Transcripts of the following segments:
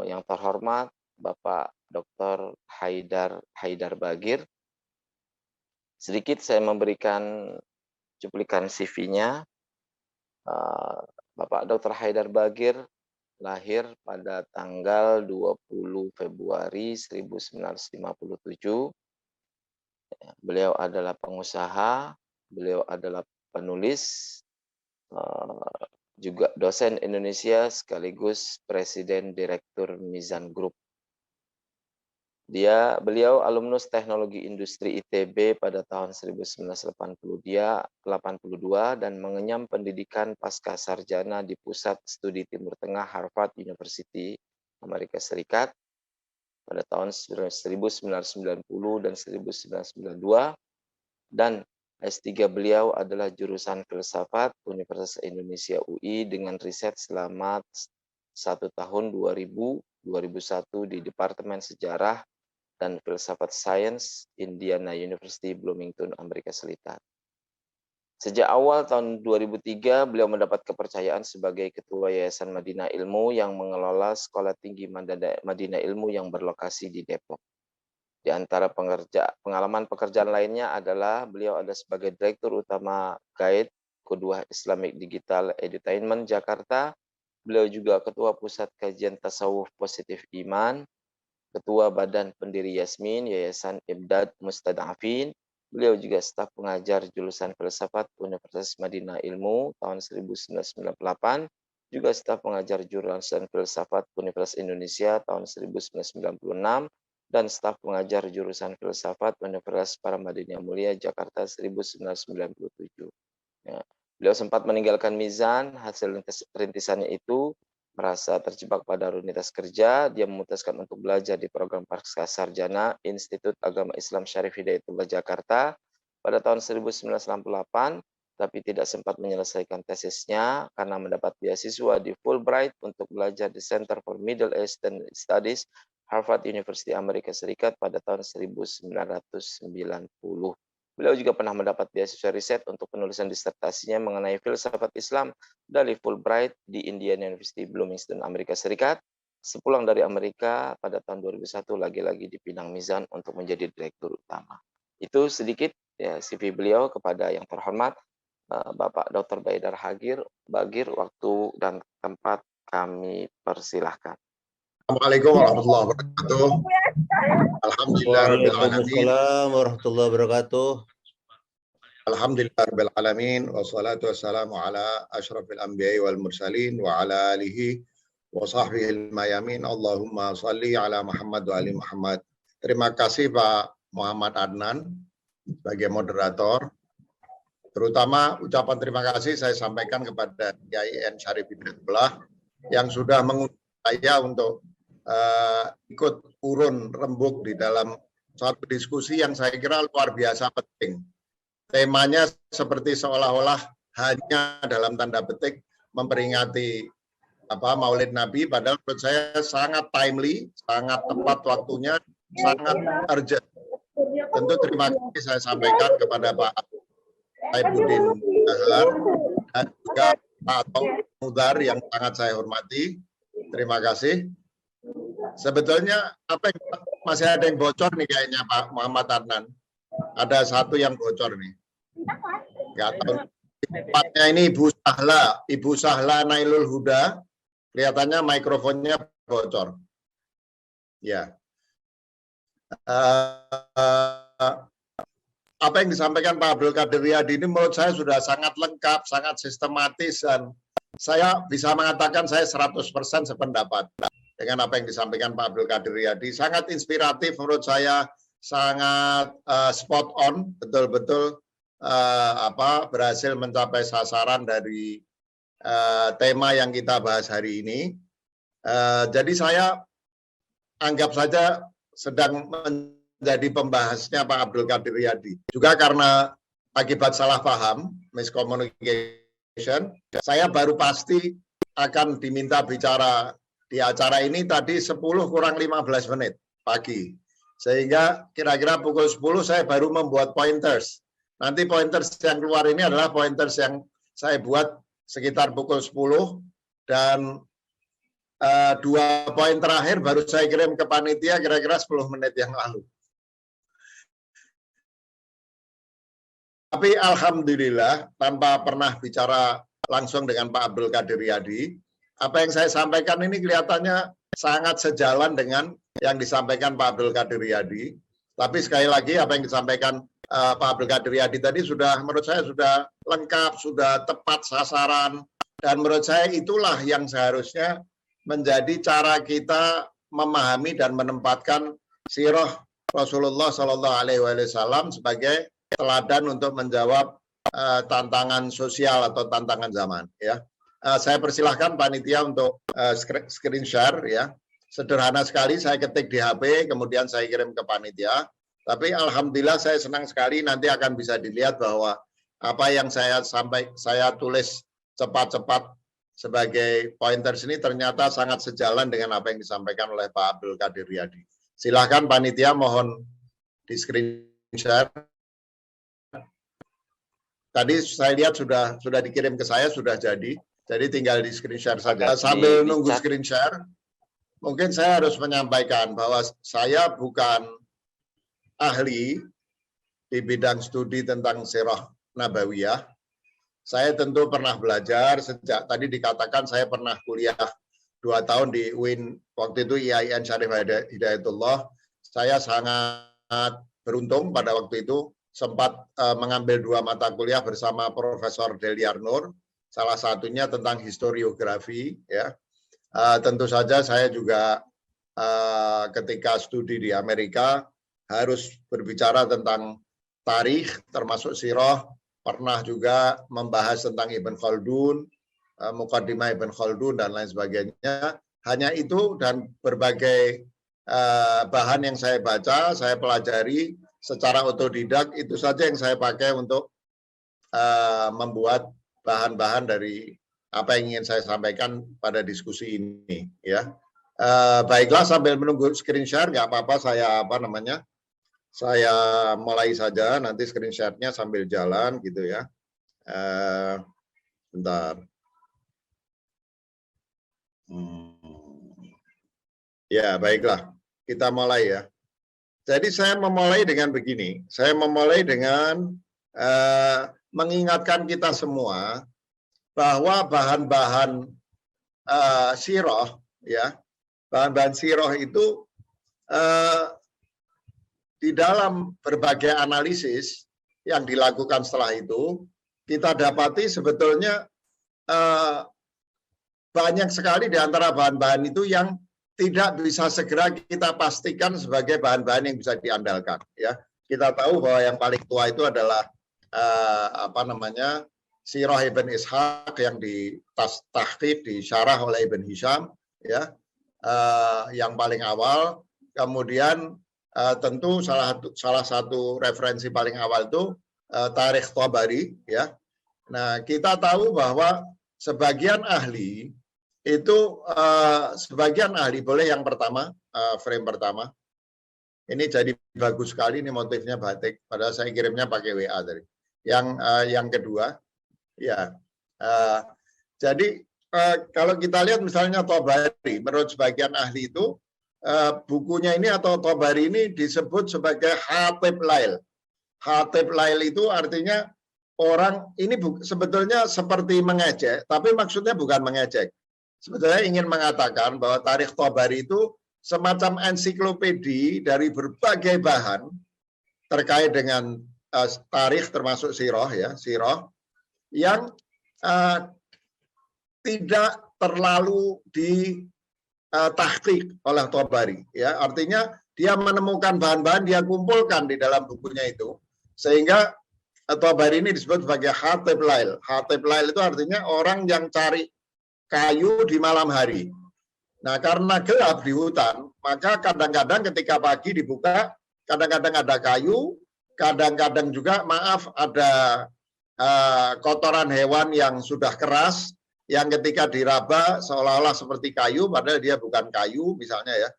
Yang terhormat Bapak Dr. Haidar Bagir. Sedikit saya memberikan cuplikan CV-nya. Bapak Dr. Haidar Bagir lahir pada tanggal 20 Februari 1957. Beliau adalah pengusaha, beliau adalah penulis, juga dosen Indonesia sekaligus Presiden Direktur Mizan Group. Beliau alumnus Teknologi Industri ITB pada tahun 1982 dan mengenyam pendidikan pasca sarjana di Pusat Studi Timur Tengah Harvard University, Amerika Serikat pada tahun 1990 dan 1992, dan S3 beliau adalah jurusan Filsafat Universitas Indonesia UI dengan riset selama 1 tahun 2000-2001 di Departemen Sejarah dan Filsafat Sains Indiana University, Bloomington, Amerika Serikat. Sejak awal tahun 2003, beliau mendapat kepercayaan sebagai Ketua Yayasan Madinah Ilmu yang mengelola Sekolah Tinggi Madinah Ilmu yang berlokasi di Depok. Di antara pengalaman pekerjaan lainnya adalah beliau ada sebagai Direktur Utama Guide Qudwah Islamic Digital Edutainment Jakarta. Beliau juga Ketua Pusat Kajian Tasawuf Positif Iman, Ketua Badan Pendiri Yasmin, Yayasan Imdad Mustad'afin. Beliau juga staf pengajar jurusan Filsafat Universitas Madinah Ilmu tahun 1998, juga staf pengajar jurusan Filsafat Universitas Indonesia tahun 1996, dan staf pengajar jurusan Filsafat Universitas Paramadina Mulia Jakarta 1997. Ya. Beliau sempat meninggalkan Mizan, hasil rintisannya itu merasa terjebak pada rutinitas kerja. Dia memutuskan untuk belajar di program pasca sarjana Institut Agama Islam Syarif Hidayatullah Jakarta pada tahun 1968, tapi tidak sempat menyelesaikan tesisnya karena mendapat beasiswa di Fulbright untuk belajar di Center for Middle Eastern Studies Harvard University Amerika Serikat pada tahun 1990. Beliau juga pernah mendapat beasiswa riset untuk penulisan disertasinya mengenai filsafat Islam dari Fulbright di Indiana University, Bloomington, Amerika Serikat. Sepulang dari Amerika pada tahun 2001 lagi-lagi dipinang Mizan untuk menjadi direktur utama. Itu sedikit ya CV beliau. Kepada yang terhormat Bapak Dr. Haidar Bagir, waktu dan tempat kami persilahkan. Assalamualaikum warahmatullahi wabarakatuh. Alhamdulillahirabbil alamin. Waalaikumsalam warahmatullahi wabarakatuh. Alhamdulillahirabbil alamin wassalatu wassalamu ala asyrafil anbiya'i wal mursalin wa ala alihi wa sahbihi al-mayamin. Allahumma shalli ala Muhammad wa ali Muhammad. Terima kasih Pak Muhammad Adnan sebagai moderator. Terutama ucapan terima kasih saya sampaikan kepada Kiai N. Syarif Hidayatullah yang sudah mengundang saya untuk ikut urun rembuk di dalam suatu diskusi yang saya kira luar biasa penting. Temanya seperti seolah-olah hanya dalam tanda petik memperingati Maulid Nabi, padahal menurut saya sangat timely, sangat tepat waktunya, sangat urgent. Tentu terima kasih saya sampaikan kepada Pak Saifuddin Dahlan dan juga Pak Atom Mudar yang sangat saya hormati. Terima kasih. Sebetulnya masih ada yang bocor nih kayaknya Pak Muhammad Adnan. Ada satu yang bocor nih. Nggak tahu. Tempatnya ini Ibu Sahla Nailul Huda. Kelihatannya mikrofonnya bocor. Ya. Apa yang disampaikan Pak Abdul Qadir Riyadi ini menurut saya sudah sangat lengkap, sangat sistematis, dan saya bisa mengatakan saya 100% sependapat dengan apa yang disampaikan Pak Abdul Qadir Riyadi. Sangat inspiratif menurut saya, sangat spot on, betul-betul berhasil mencapai sasaran dari tema yang kita bahas hari ini. Jadi saya anggap saja sedang menjadi pembahasnya Pak Abdul Qadir Riyadi. Juga karena akibat salah paham, miscommunication, saya baru pasti akan diminta bicara di acara ini tadi 10 kurang 15 menit pagi. Sehingga kira-kira pukul 10 saya baru membuat pointers. Nanti pointers yang keluar ini adalah pointers yang saya buat sekitar pukul 10 dan 2 poin terakhir baru saya kirim ke panitia kira-kira 10 menit yang lalu. Tapi alhamdulillah tanpa pernah bicara langsung dengan Pak Abdul Qadir Riyadi, apa yang saya sampaikan ini kelihatannya sangat sejalan dengan yang disampaikan Pak Abdul Qadir Riyadi. Tapi sekali lagi apa yang disampaikan Pak Abdul Qadir Riyadi tadi sudah menurut saya sudah lengkap, sudah tepat sasaran, dan menurut saya itulah yang seharusnya menjadi cara kita memahami dan menempatkan sirah Rasulullah Shallallahu Alaihi Wasallam sebagai teladan untuk menjawab tantangan sosial atau tantangan zaman. Ya, saya persilahkan panitia untuk screen share. Ya, sederhana sekali, saya ketik di HP, kemudian saya kirim ke panitia. Tapi alhamdulillah saya senang sekali nanti akan bisa dilihat bahwa apa yang saya tulis cepat-cepat sebagai pointers ini ternyata sangat sejalan dengan apa yang disampaikan oleh Pak Abdul Qadir Riyadi. Silakan panitia, mohon di screen share. Tadi saya lihat sudah dikirim ke saya, sudah jadi tinggal di screen share saja. Sambil nunggu screen share, mungkin saya harus menyampaikan bahwa saya bukan ahli di bidang studi tentang sirah nabawiyah. Saya tentu pernah belajar sejak tadi dikatakan saya pernah kuliah 2 tahun di UIN, waktu itu IAIN Syarif Hidayatullah. Saya sangat beruntung pada waktu itu sempat mengambil 2 mata kuliah bersama Profesor Deliar Nur, salah satunya tentang historiografi. Ya, tentu saja saya juga ketika studi di Amerika harus berbicara tentang tarikh, termasuk sirah, pernah juga membahas tentang Ibn Khaldun, Muqaddimah Ibn Khaldun, dan lain sebagainya. Hanya itu dan berbagai bahan yang saya baca, saya pelajari secara otodidak, itu saja yang saya pakai untuk membuat bahan-bahan dari apa yang ingin saya sampaikan pada diskusi ini. Ya, baiklah, sambil menunggu screen share, nggak apa-apa, saya mulai saja, nanti screen share-nya sambil jalan gitu ya. Bentar. Ya, baiklah. Kita mulai ya. Jadi saya memulai dengan begini. Saya memulai dengan mengingatkan kita semua bahwa bahan-bahan sirah, ya, bahan-bahan sirah itu di dalam berbagai analisis yang dilakukan setelah itu, kita dapati sebetulnya banyak sekali di antara bahan-bahan itu yang tidak bisa segera kita pastikan sebagai bahan-bahan yang bisa diandalkan. Ya, kita tahu bahwa yang paling tua itu adalah Sirah Ibn Ishaq yang ditahqiq, disyarah oleh Ibn Hisham, ya, yang paling awal. Kemudian tentu salah satu referensi paling awal itu Tarikh Tabari, ya. Nah, kita tahu bahwa sebagian ahli itu boleh yang pertama, frame pertama. Ini jadi bagus sekali, ini motifnya batik, padahal saya kirimnya pakai WA tadi. Yang kedua, ya. Jadi kalau kita lihat misalnya Tabari, menurut sebagian ahli itu bukunya ini atau Tabari ini disebut sebagai Khatib Lail. Khatib Lail itu artinya orang ini sebetulnya seperti mengejek, tapi maksudnya bukan mengejek. Sebetulnya ingin mengatakan bahwa Tarikh Tabari itu semacam ensiklopedi dari berbagai bahan terkait dengan tarikh termasuk sirah, ya, sirah yang tidak terlalu tahqiq oleh Tabari, ya, artinya dia menemukan bahan-bahan, dia kumpulkan di dalam bukunya itu, sehingga Tabari ini disebut sebagai Khatib Lail. Khatib Lail itu artinya orang yang cari kayu di malam hari. Nah, karena gelap di hutan, maka kadang-kadang ketika pagi dibuka, kadang-kadang ada kayu, kadang-kadang juga ada kotoran hewan yang sudah keras, yang ketika diraba seolah-olah seperti kayu, padahal dia bukan kayu, misalnya, ya.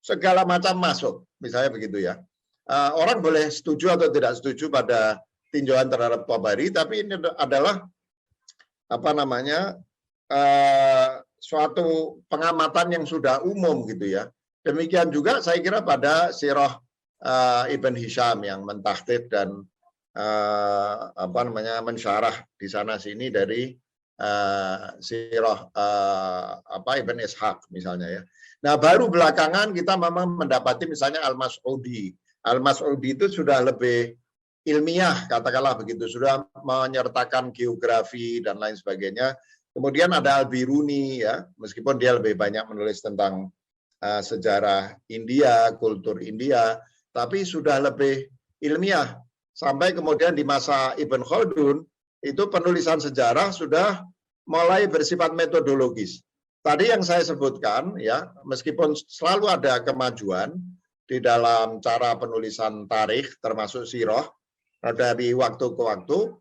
Segala macam masuk, misalnya begitu, ya. Orang boleh setuju atau tidak setuju pada tinjauan terhadap Tabari, tapi ini adalah suatu pengamatan yang sudah umum gitu ya. Demikian juga saya kira pada sirah Ibn Hisham yang mentahqiq dan mensyarah di sana sini dari sirah Ibn Ishaq misalnya ya. Nah, baru belakangan kita memang mendapati misalnya Al-Mas'udi. Al-Mas'udi itu sudah lebih ilmiah, katakanlah begitu, sudah menyertakan geografi dan lain sebagainya. Kemudian ada Al-Biruni ya, meskipun dia lebih banyak menulis tentang sejarah India, kultur India, tapi sudah lebih ilmiah. Sampai kemudian di masa Ibn Khaldun itu penulisan sejarah sudah mulai bersifat metodologis. Tadi yang saya sebutkan ya, meskipun selalu ada kemajuan di dalam cara penulisan tarikh termasuk sirah dari waktu ke waktu,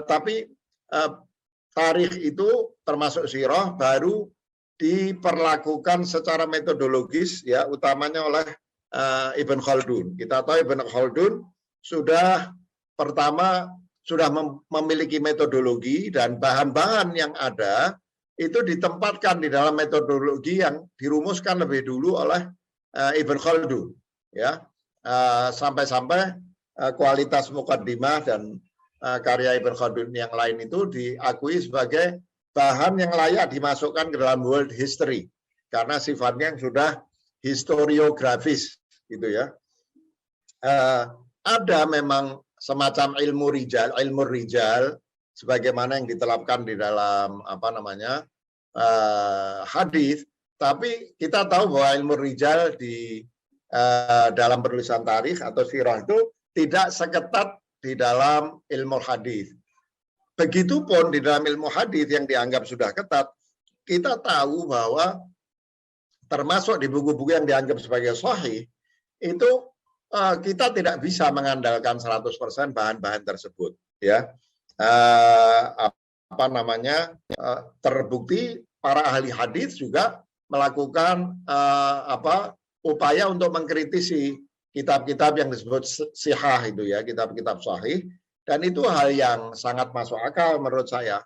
tapi tarikh itu termasuk sirah baru diperlakukan secara metodologis ya, utamanya oleh Ibn Khaldun. Kita tahu Ibn Khaldun sudah memiliki metodologi dan bahan-bahan yang ada itu ditempatkan di dalam metodologi yang dirumuskan lebih dulu oleh Ibn Khaldun ya, sampai-sampai kualitas muqaddimah dan karya Ibn Khaldun yang lain itu diakui sebagai bahan yang layak dimasukkan ke dalam world history karena sifatnya yang sudah historiografis gitu ya. Ada memang semacam ilmu rijal sebagaimana yang diterapkan di dalam hadis, tapi kita tahu bahwa ilmu rijal di dalam penulisan tarikh atau sirah itu tidak seketat di dalam ilmu hadis. Begitupun di dalam ilmu hadis yang dianggap sudah ketat, kita tahu bahwa termasuk di buku-buku yang dianggap sebagai sahih itu kita tidak bisa mengandalkan 100% bahan-bahan tersebut ya. Terbukti para ahli hadis juga melakukan upaya untuk mengkritisi kitab-kitab yang disebut sihah itu ya, kitab-kitab sahih, dan itu hal yang sangat masuk akal menurut saya.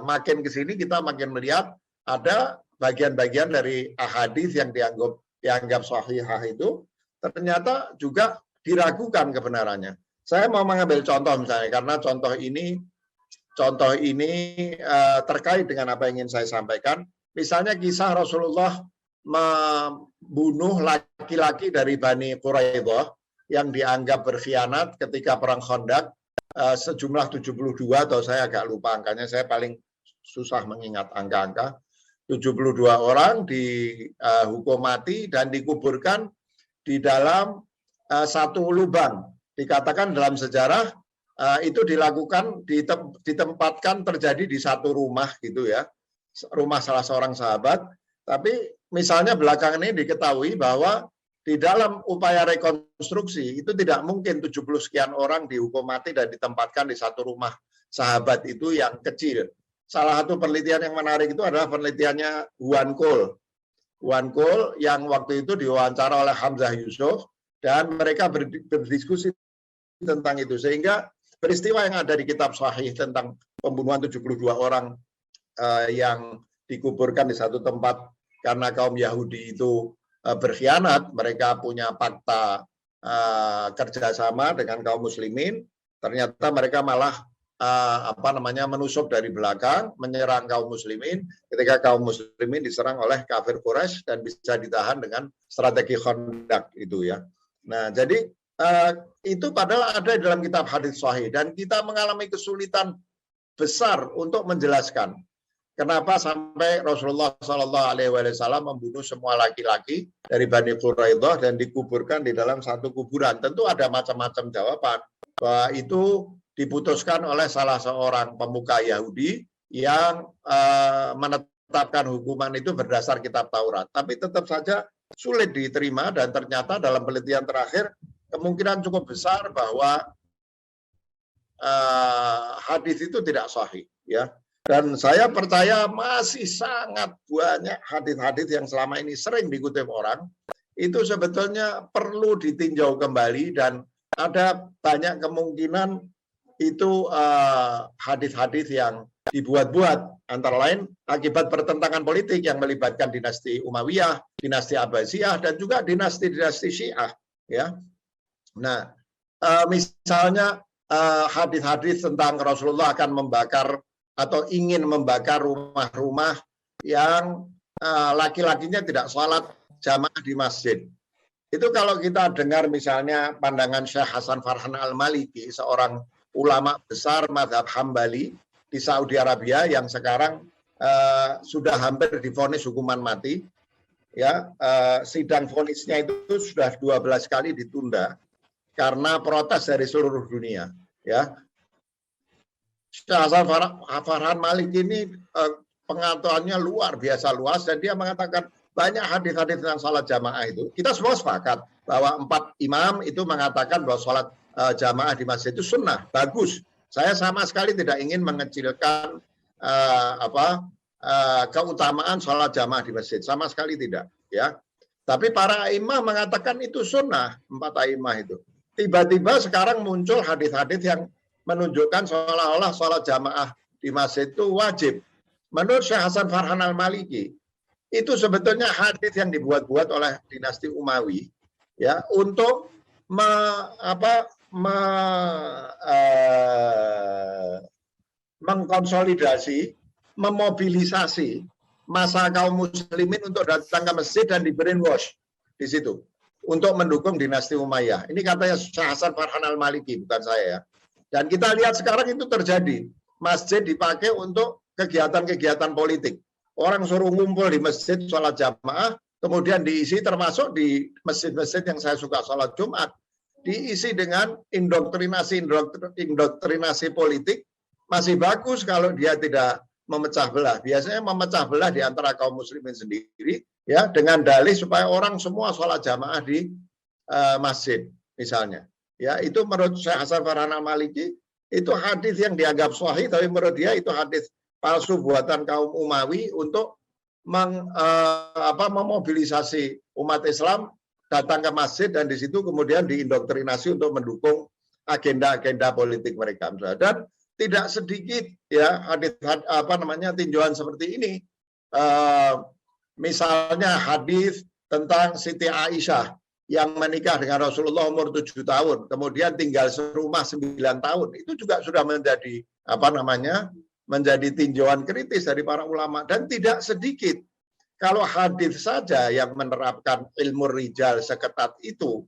Makin ke sini kita makin melihat ada bagian-bagian dari ahadits yang dianggap sahihah itu ternyata juga diragukan kebenarannya. Saya mau mengambil contoh misalnya, karena contoh ini terkait dengan apa yang ingin saya sampaikan. Misalnya kisah Rasulullah membunuh laki-laki dari Bani Quraidah yang dianggap berkhianat ketika perang Khandaq, sejumlah 72 atau saya agak lupa angkanya, saya paling susah mengingat angka-angka. 72 orang dihukum mati dan dikuburkan di dalam satu lubang. Dikatakan dalam sejarah itu dilakukan ditempatkan terjadi di satu rumah gitu ya, rumah salah seorang sahabat. Tapi misalnya belakangan ini diketahui bahwa di dalam upaya rekonstruksi itu tidak mungkin 70 sekian orang dihukum mati dan ditempatkan di satu rumah sahabat itu yang kecil. Salah satu penelitian yang menarik itu adalah penelitiannya Huan Cole yang waktu itu diwawancara oleh Hamzah Yusuf dan mereka berdiskusi tentang itu, sehingga peristiwa yang ada di kitab sahih tentang pembunuhan 72 orang yang dikuburkan di satu tempat karena kaum Yahudi itu berkhianat, mereka punya fakta kerjasama dengan kaum muslimin, ternyata mereka malah menusuk dari belakang, menyerang kaum muslimin ketika kaum muslimin diserang oleh kafir Quraisy dan bisa ditahan dengan strategi Khandaq itu ya. Nah, jadi itu padahal ada di dalam kitab hadits sahih dan kita mengalami kesulitan besar untuk menjelaskan kenapa sampai Rasulullah SAW membunuh semua laki-laki dari Bani Quraidah dan dikuburkan di dalam satu kuburan. Tentu ada macam-macam jawaban bahwa itu diputuskan oleh salah seorang pemuka Yahudi yang menetapkan hukuman itu berdasar kitab Taurat. Tapi tetap saja sulit diterima dan ternyata dalam penelitian terakhir kemungkinan cukup besar bahwa hadis itu tidak sahih ya. Dan saya percaya masih sangat banyak hadis-hadis yang selama ini sering dikutip orang itu sebetulnya perlu ditinjau kembali dan ada banyak kemungkinan itu hadis-hadis yang dibuat-buat, antara lain akibat pertentangan politik yang melibatkan dinasti Umayyah, dinasti Abbasiyah, dan juga dinasti-dinasti Syiah. Ya, nah misalnya hadis-hadis tentang Rasulullah akan membakar atau ingin membakar rumah-rumah yang laki-lakinya tidak sholat jamaah di masjid. Itu kalau kita dengar misalnya pandangan Syekh Hasan Farhan Al-Maliki, seorang ulama besar mazhab Hambali di Saudi Arabia yang sekarang sudah hampir divonis hukuman mati. Ya, sidang vonisnya itu sudah 12 kali ditunda karena protes dari seluruh dunia. Ya, Syekh Hasan Farhan Maliki ini pengetahuannya luar biasa luas, dan dia mengatakan banyak hadis-hadis tentang sholat jamaah itu. Kita semua sepakat bahwa 4 imam itu mengatakan bahwa sholat jamaah di masjid itu sunnah, bagus. Saya sama sekali tidak ingin mengecilkan keutamaan sholat jamaah di masjid, sama sekali tidak. Ya, tapi para imam mengatakan itu sunnah, 4 imam itu. Tiba-tiba sekarang muncul hadis-hadis yang menunjukkan seolah-olah sholat jamaah di masjid itu wajib. Menurut Syekh Hasan Farhan Al-Maliki, itu sebetulnya hadis yang dibuat-buat oleh dinasti Umawi, ya, untuk mengkonsolidasi, memobilisasi masa kaum muslimin untuk datang ke masjid dan di brainwash di situ untuk mendukung dinasti Umayyah. Ini katanya Syekh Hasan Farhan Al-Maliki, bukan saya ya. Dan kita lihat sekarang itu terjadi. Masjid dipakai untuk kegiatan-kegiatan politik. Orang suruh ngumpul di masjid sholat jamaah, kemudian diisi, termasuk di masjid-masjid yang saya suka sholat Jumat, diisi dengan indoktrinasi politik. Masih bagus kalau dia tidak memecah belah. Biasanya memecah belah di antara kaum muslimin sendiri, ya, dengan dalih supaya orang semua sholat jamaah di masjid, misalnya. Ya, itu menurut Syekh Hasan Farhan Al-Maliki itu hadis yang dianggap sahih, tapi menurut dia itu hadis palsu buatan kaum Umawi untuk memobilisasi umat Islam datang ke masjid, dan di situ kemudian diindoktrinasi untuk mendukung agenda-agenda politik mereka. Dan tidak sedikit ya hadis tinjauan seperti ini. Misalnya hadis tentang Siti Aisyah yang menikah dengan Rasulullah umur 7 tahun, kemudian tinggal serumah 9 tahun. Itu juga sudah menjadi menjadi tinjauan kritis dari para ulama. Dan tidak sedikit kalau hadis saja yang menerapkan ilmu rijal seketat itu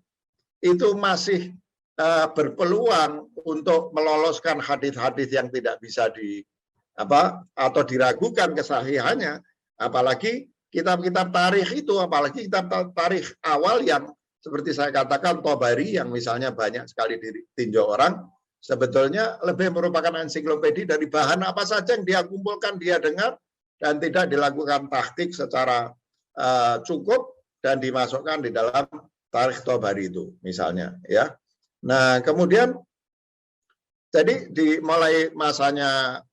masih berpeluang untuk meloloskan hadis-hadis yang tidak bisa atau diragukan kesahihannya. Apalagi kitab-kitab tarikh itu, apalagi kitab tarikh awal yang seperti saya katakan Tobari, yang misalnya banyak sekali ditinjau orang, sebetulnya lebih merupakan ensiklopedia dari bahan apa saja yang dia kumpulkan, dia dengar, dan tidak dilakukan tahqiq secara cukup dan dimasukkan di dalam tarikh Tobari itu, misalnya. Ya, nah kemudian jadi mulai masanya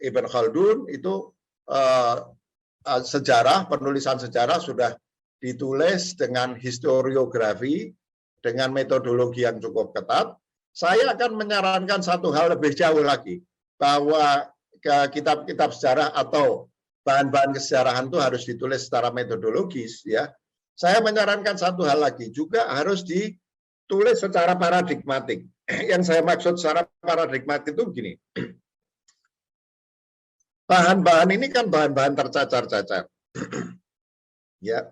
Ibn Khaldun itu penulisan sejarah sudah ditulis dengan historiografi, dengan metodologi yang cukup ketat. Saya akan menyarankan satu hal lebih jauh lagi, bahwa kitab-kitab sejarah atau bahan-bahan kesejarahan itu harus ditulis secara metodologis. Ya, saya menyarankan satu hal lagi, juga harus ditulis secara paradigmatik. Yang saya maksud secara paradigmatik itu begini. Bahan-bahan ini kan bahan-bahan tercacar-cacar. Ya,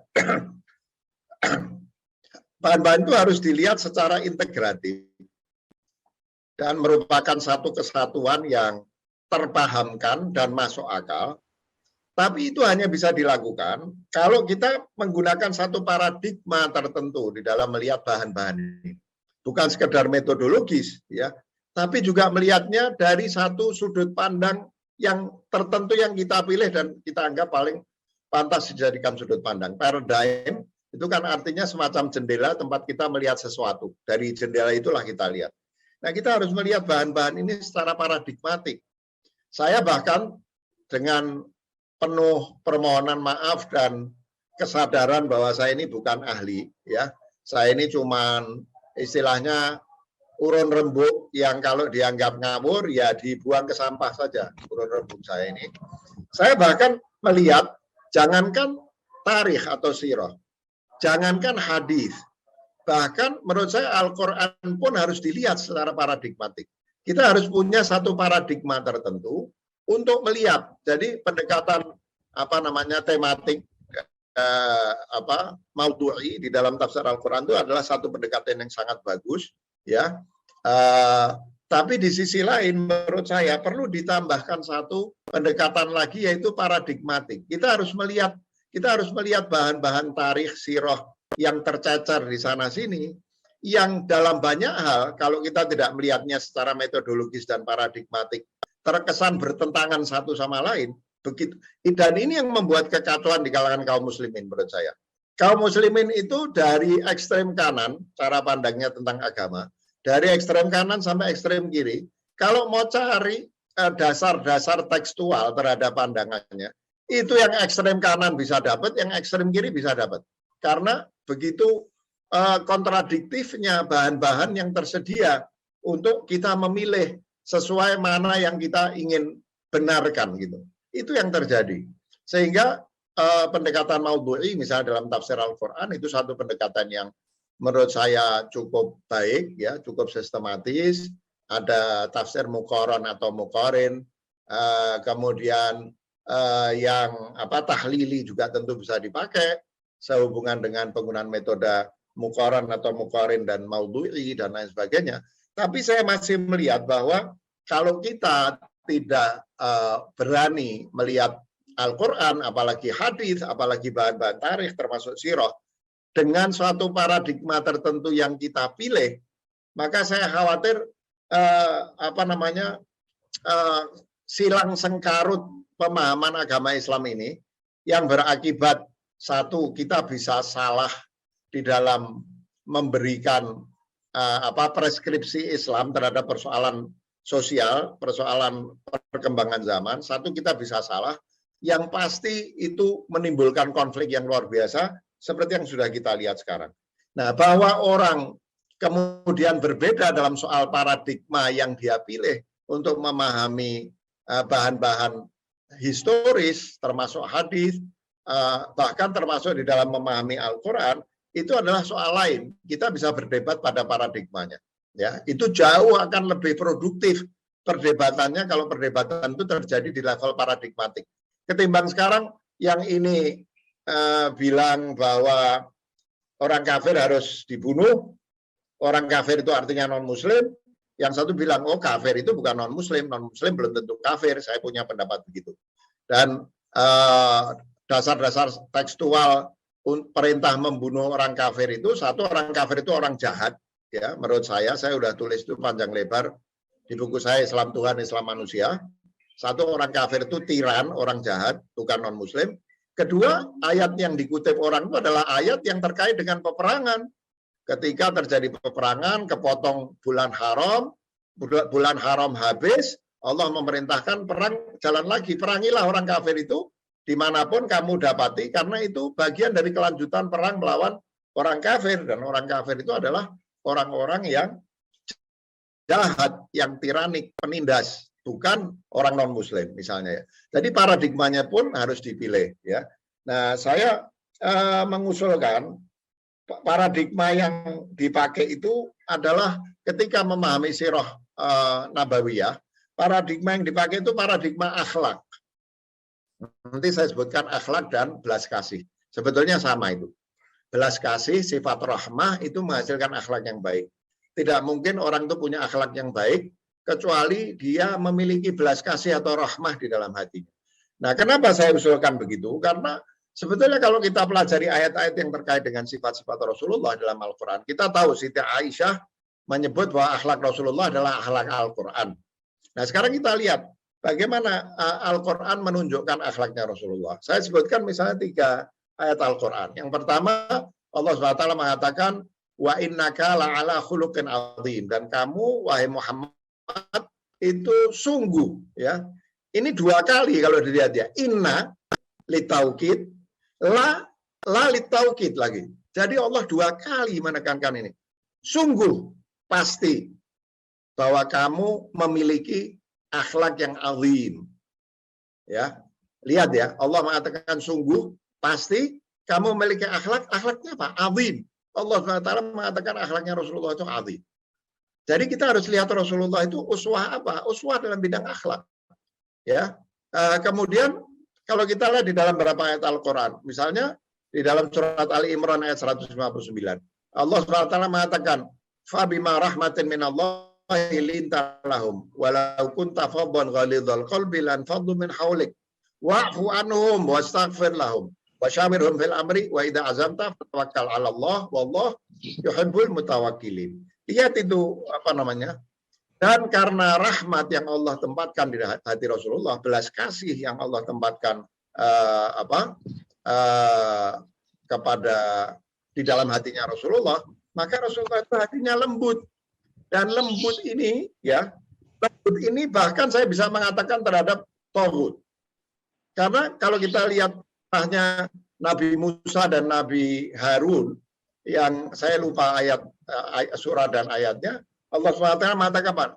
bahan-bahan itu harus dilihat secara integratif dan merupakan satu kesatuan yang terpahamkan dan masuk akal. Tapi itu hanya bisa dilakukan kalau kita menggunakan satu paradigma tertentu di dalam melihat bahan-bahan ini. Bukan sekedar metodologis, ya, tapi juga melihatnya dari satu sudut pandang yang tertentu yang kita pilih dan kita anggap paling pantas dijadikan sudut pandang. Paradigm itu kan artinya semacam jendela tempat kita melihat sesuatu. Dari jendela itulah kita lihat. Nah, kita harus melihat bahan-bahan ini secara paradigmatik. Saya bahkan dengan penuh permohonan maaf dan kesadaran bahwa saya ini bukan ahli, ya. Saya ini cuman istilahnya urun rembuk yang kalau dianggap ngawur ya dibuang ke sampah saja. Urun rembuk saya ini. Saya bahkan melihat jangankan tarikh atau sirah, jangankan hadis, bahkan menurut saya Al-Quran pun harus dilihat secara paradigmatik. Kita harus punya satu paradigma tertentu untuk melihat. Jadi pendekatan tematik maudhu'i di dalam tafsir Al-Quran itu adalah satu pendekatan yang sangat bagus, ya. Tapi di sisi lain menurut saya perlu ditambahkan satu pendekatan lagi, yaitu paradigmatik. Kita harus melihat bahan-bahan tarikh sirah yang tercecer di sana sini, yang dalam banyak hal kalau kita tidak melihatnya secara metodologis dan paradigmatik terkesan bertentangan satu sama lain. Begitu, dan ini yang membuat kekacauan di kalangan kaum muslimin menurut saya. Kaum muslimin itu dari ekstrem kanan cara pandangnya tentang agama, dari ekstrem kanan sampai ekstrem kiri, kalau mau cari dasar-dasar tekstual terhadap pandangannya, itu yang ekstrem kanan bisa dapat, yang ekstrem kiri bisa dapat. Karena begitu kontradiktifnya bahan-bahan yang tersedia untuk kita memilih sesuai mana yang kita ingin benarkan gitu. Itu yang terjadi. Sehingga pendekatan maudhu'i misalnya dalam tafsir Al-Quran itu satu pendekatan yang menurut saya cukup baik, ya, cukup sistematis. Ada tafsir muqaran atau muqarin, kemudian yang tahlili juga tentu bisa dipakai sehubungan dengan penggunaan metode muqaran atau muqarin dan maudhu'i dan lain sebagainya. Tapi saya masih melihat bahwa kalau kita tidak berani melihat Al-Quran, apalagi hadis, apalagi bahan-bahan tarikh termasuk sirah, dengan suatu paradigma tertentu yang kita pilih, maka saya khawatir silang sengkarut pemahaman agama Islam ini yang berakibat satu, kita bisa salah di dalam memberikan preskripsi Islam terhadap persoalan sosial, persoalan perkembangan zaman. Satu, kita bisa salah, yang pasti itu menimbulkan konflik yang luar biasa seperti yang sudah kita lihat sekarang. Nah, bahwa orang kemudian berbeda dalam soal paradigma yang dia pilih untuk memahami bahan-bahan historis termasuk hadis, bahkan termasuk di dalam memahami Al-Quran, itu adalah soal lain. Kita bisa berdebat pada paradigmanya. Ya, itu jauh akan lebih produktif perdebatannya kalau perdebatan itu terjadi di level paradigmatik. Ketimbang sekarang yang ini bilang bahwa orang kafir harus dibunuh, orang kafir itu artinya non-muslim, yang satu bilang, oh kafir itu bukan non-muslim belum tentu kafir, saya punya pendapat begitu. Dan dasar-dasar tekstual perintah membunuh orang kafir itu, satu, orang kafir itu orang jahat, ya, menurut saya sudah tulis itu panjang lebar di buku saya Islam Tuhan, Islam Manusia. Satu, orang kafir itu tiran, orang jahat, bukan non-muslim. Kedua, ayat yang dikutip orang itu adalah ayat yang terkait dengan peperangan. Ketika terjadi peperangan, kepotong bulan haram habis, Allah memerintahkan perang jalan lagi. Perangilah orang kafir itu dimanapun kamu dapati, karena itu bagian dari kelanjutan perang melawan orang kafir. Dan orang kafir itu adalah orang-orang yang jahat, yang tiranik, penindas, bukan orang non-muslim misalnya. Jadi paradigmanya pun harus dipilih. Ya. Nah, saya mengusulkan paradigma yang dipakai itu adalah ketika memahami sirah nabawiyah, paradigma yang dipakai itu paradigma akhlak. Nanti saya sebutkan akhlak dan belas kasih. Sebetulnya sama itu. Belas kasih, sifat rahmah itu menghasilkan akhlak yang baik. Tidak mungkin orang itu punya akhlak yang baik kecuali dia memiliki belas kasih atau rahmah di dalam hatinya. Nah, kenapa saya usulkan begitu? Karena sebetulnya kalau kita pelajari ayat-ayat yang terkait dengan sifat-sifat Rasulullah dalam Al-Quran, kita tahu Siti Aisyah menyebut bahwa akhlak Rasulullah adalah akhlak Al-Quran. Nah, sekarang kita lihat bagaimana Al-Quran menunjukkan akhlaknya Rasulullah. Saya sebutkan misalnya 3 ayat Al-Quran. Yang pertama, Allah SWT mengatakan, wa innaka la'ala khuluqin azim, dan kamu wahai Muhammad itu sungguh, ya. Ini 2 kali kalau dilihat ya. Inna litaukid, la litaukid lagi. Jadi Allah 2 kali menekankan ini. Sungguh, pasti. bahwa kamu memiliki akhlak yang azim. Ya, lihat ya, Allah mengatakan sungguh pasti kamu memiliki akhlaknya apa? Azim. Allah SWT mengatakan akhlaknya Rasulullah itu azim. Jadi kita harus lihat Rasulullah itu uswah apa? Uswah dalam bidang akhlak. Ya. Kemudian kalau kita lihat di dalam beberapa ayat Al-Quran, misalnya di dalam surat Ali Imran ayat 159, Allah SWT mengatakan, "Fabima rahmatin minallahi linta lahum, walau kunta faddan ghalidhal qalbi lan faddu min hawlik, wa'fu anhum wastaghfir lahum, wasyawirhum fil amri, wa idza azamta fatawakkal 'ala Allah, wallahu yuhibbul mutawakkilin." Lihat itu apa namanya? Dan karena rahmat yang Allah tempatkan di hati Rasulullah, belas kasih yang Allah tempatkan kepada di dalam hatinya Rasulullah, maka Rasulullah itu hatinya lembut. Dan lembut ini ya, lembut ini bahkan saya bisa mengatakan terhadap tauhid. Karena kalau kita lihat kisahnya Nabi Musa dan Nabi Harun, yang saya lupa ayat surah dan ayatnya, Allah SWT mengatakan apa?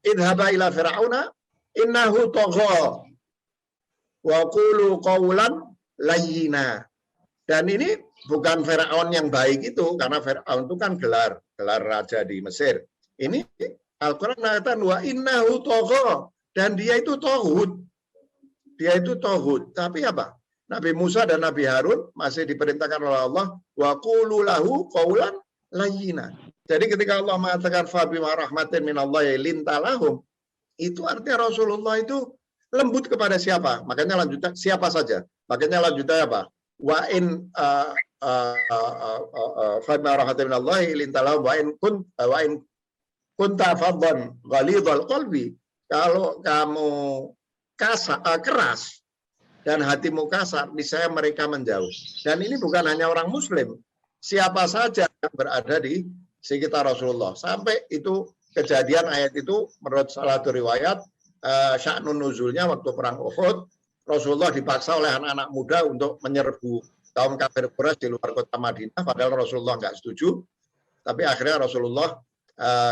Idhaba ila fir'auna innahu tagha wa qulu qawlan layyina. Dan ini bukan Fir'aun yang baik itu, karena Fir'aun itu kan gelar raja di Mesir. Ini Al-Quran mengatakan wa innahu tagha, dan dia itu tauhid. Dia itu tauhid. Tapi apa? Nabi Musa dan Nabi Harun masih diperintahkan oleh Allah wa qulu lahu qawlan layyina. Jadi ketika Allah mengatakan fabima rahmatin minallahi lintalahum, itu artinya Rasulullah itu lembut kepada siapa? Makanya lanjutan siapa saja. Makanya lanjutannya apa? Wa in fabima rahmatin minallahi lintalahum wa in kunta faddan ghalidhal qalbi. Kalau kamu keras dan hatimu kasar, niscaya mereka menjauh. Dan ini bukan hanya orang Muslim, siapa saja yang berada di sekitar Rasulullah. Sampai itu kejadian ayat itu menurut salah satu riwayat sya'nun nuzulnya waktu perang Uhud, Rasulullah dipaksa oleh anak-anak muda untuk menyerbu kaum kafir Quraisy di luar kota Madinah, padahal Rasulullah nggak setuju. Tapi akhirnya Rasulullah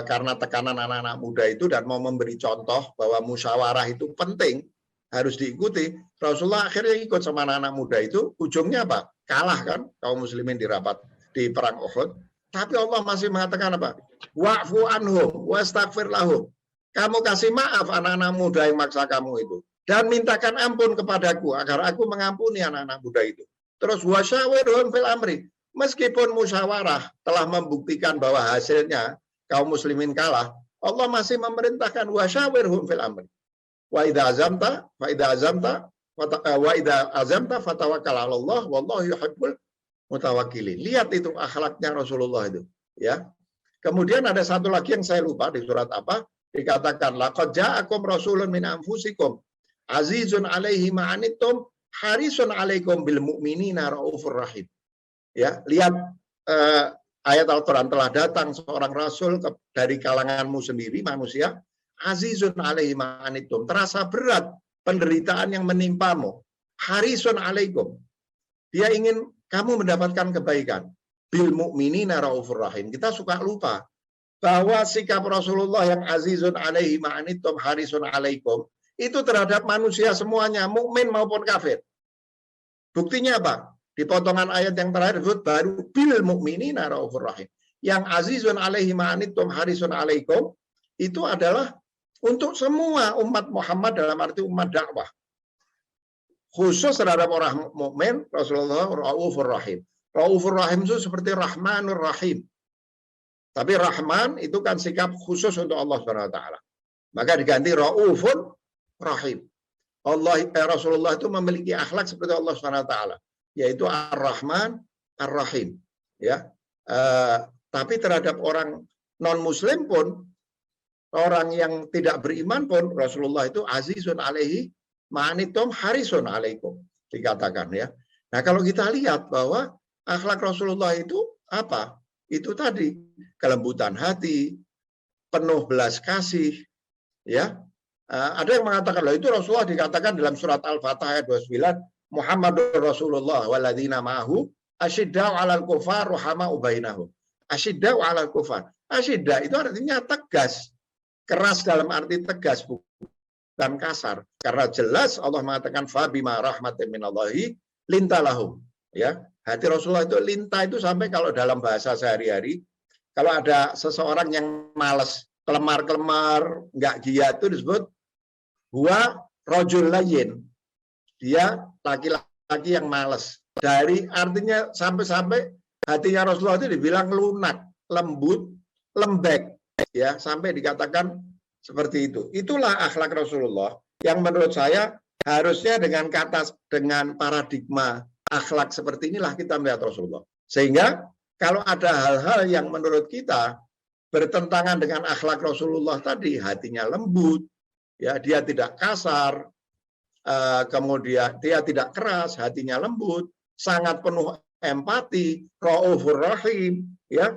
karena tekanan anak-anak muda itu dan mau memberi contoh bahwa musyawarah itu penting, harus diikuti, Rasulullah akhirnya ikut sama anak-anak muda itu. Ujungnya apa? Kalah kan kaum muslimin di perang Uhud. Tapi Allah masih mengatakan apa? Wa'fu anhum wastaghfir lahum. Kamu kasih maaf anak-anak muda yang maksa kamu itu, dan mintakan ampun kepadaku agar aku mengampuni anak-anak muda itu. Terus wasyawirhum fil amri. Meskipun musyawarah telah membuktikan bahwa hasilnya kaum muslimin kalah, Allah masih memerintahkan wasyawirhum fil amri. Wa idza azamta fatawakkal 'ala Allah, wallahu yuhibbul mutawakkilin. Lihat itu akhlaknya Rasulullah itu, ya. Kemudian ada satu lagi yang saya lupa di surat apa? Dikatakan laqad ja'akum rasulun min anfusikum azizun 'alaihi ma 'anittum harisun 'alaikum bil mu'minina raufur rahim. Ya, lihat ayat Al-Qur'an, telah datang seorang rasul dari kalanganmu sendiri manusia, azizun 'alaihi ma 'anittum, terasa berat penderitaan yang menimpamu, harisun 'alaikum. Dia ingin kamu mendapatkan kebaikan. Bil mu'minina raufur rahim. Kita suka lupa bahwa sikap Rasulullah yang azizun 'alaihi ma 'anittum harisun 'alaikum itu terhadap manusia semuanya, mukmin maupun kafir. Buktinya apa? Di potongan ayat yang terakhir baru bil mu'minina raufur rahim. Yang azizun 'alaihi ma 'anittum harisun 'alaikum itu adalah untuk semua umat Muhammad dalam arti umat dakwah. Khusus terhadap orang mukmin, Rasulullah raufur rahim. Raufur rahim itu seperti Rahmanur Rahim. Tapi Rahman itu kan sikap khusus untuk Allah SWT. Maka diganti Raufur Rahim. Rasulullah itu memiliki akhlak seperti Allah SWT, yaitu Ar-Rahman Ar-Rahim. Ya. Tapi terhadap orang non-Muslim pun, orang yang tidak beriman pun, Rasulullah itu azizun 'alaihi ma'anitum harisun 'alaikum, dikatakan ya. Nah, kalau kita lihat bahwa akhlak Rasulullah itu apa? Itu tadi kelembutan hati, penuh belas kasih, ya. Ada yang mengatakan loh, itu Rasulullah dikatakan dalam surat Al-Fatah ayat 29, Muhammadur Rasulullah walladzina ma'ahu asyidda'u 'alal kufar ruhama'u bainahum. Asyidda'u 'alal kufar. Asyidda itu artinya tegas, keras dalam arti tegas, bukan kasar. Karena jelas Allah mengatakan fabima rahmatin minallahi lintalahum. Ya, hati Rasulullah itu lintah itu sampai kalau dalam bahasa sehari-hari, kalau ada seseorang yang malas, kelemar-kelemar, nggak giat, itu disebut huwa rajul layyin. Dia laki-laki yang malas. Dari artinya sampai-sampai hatinya Rasulullah itu dibilang lunak, lembut, lembek, ya, sampai dikatakan seperti itu. Itulah akhlak Rasulullah yang menurut saya harusnya dengan paradigma akhlak seperti inilah kita melihat Rasulullah. Sehingga kalau ada hal-hal yang menurut kita bertentangan dengan akhlak Rasulullah tadi, hatinya lembut, ya, dia tidak kasar, kemudian dia tidak keras, hatinya lembut, sangat penuh empati, raufur rahim, ya,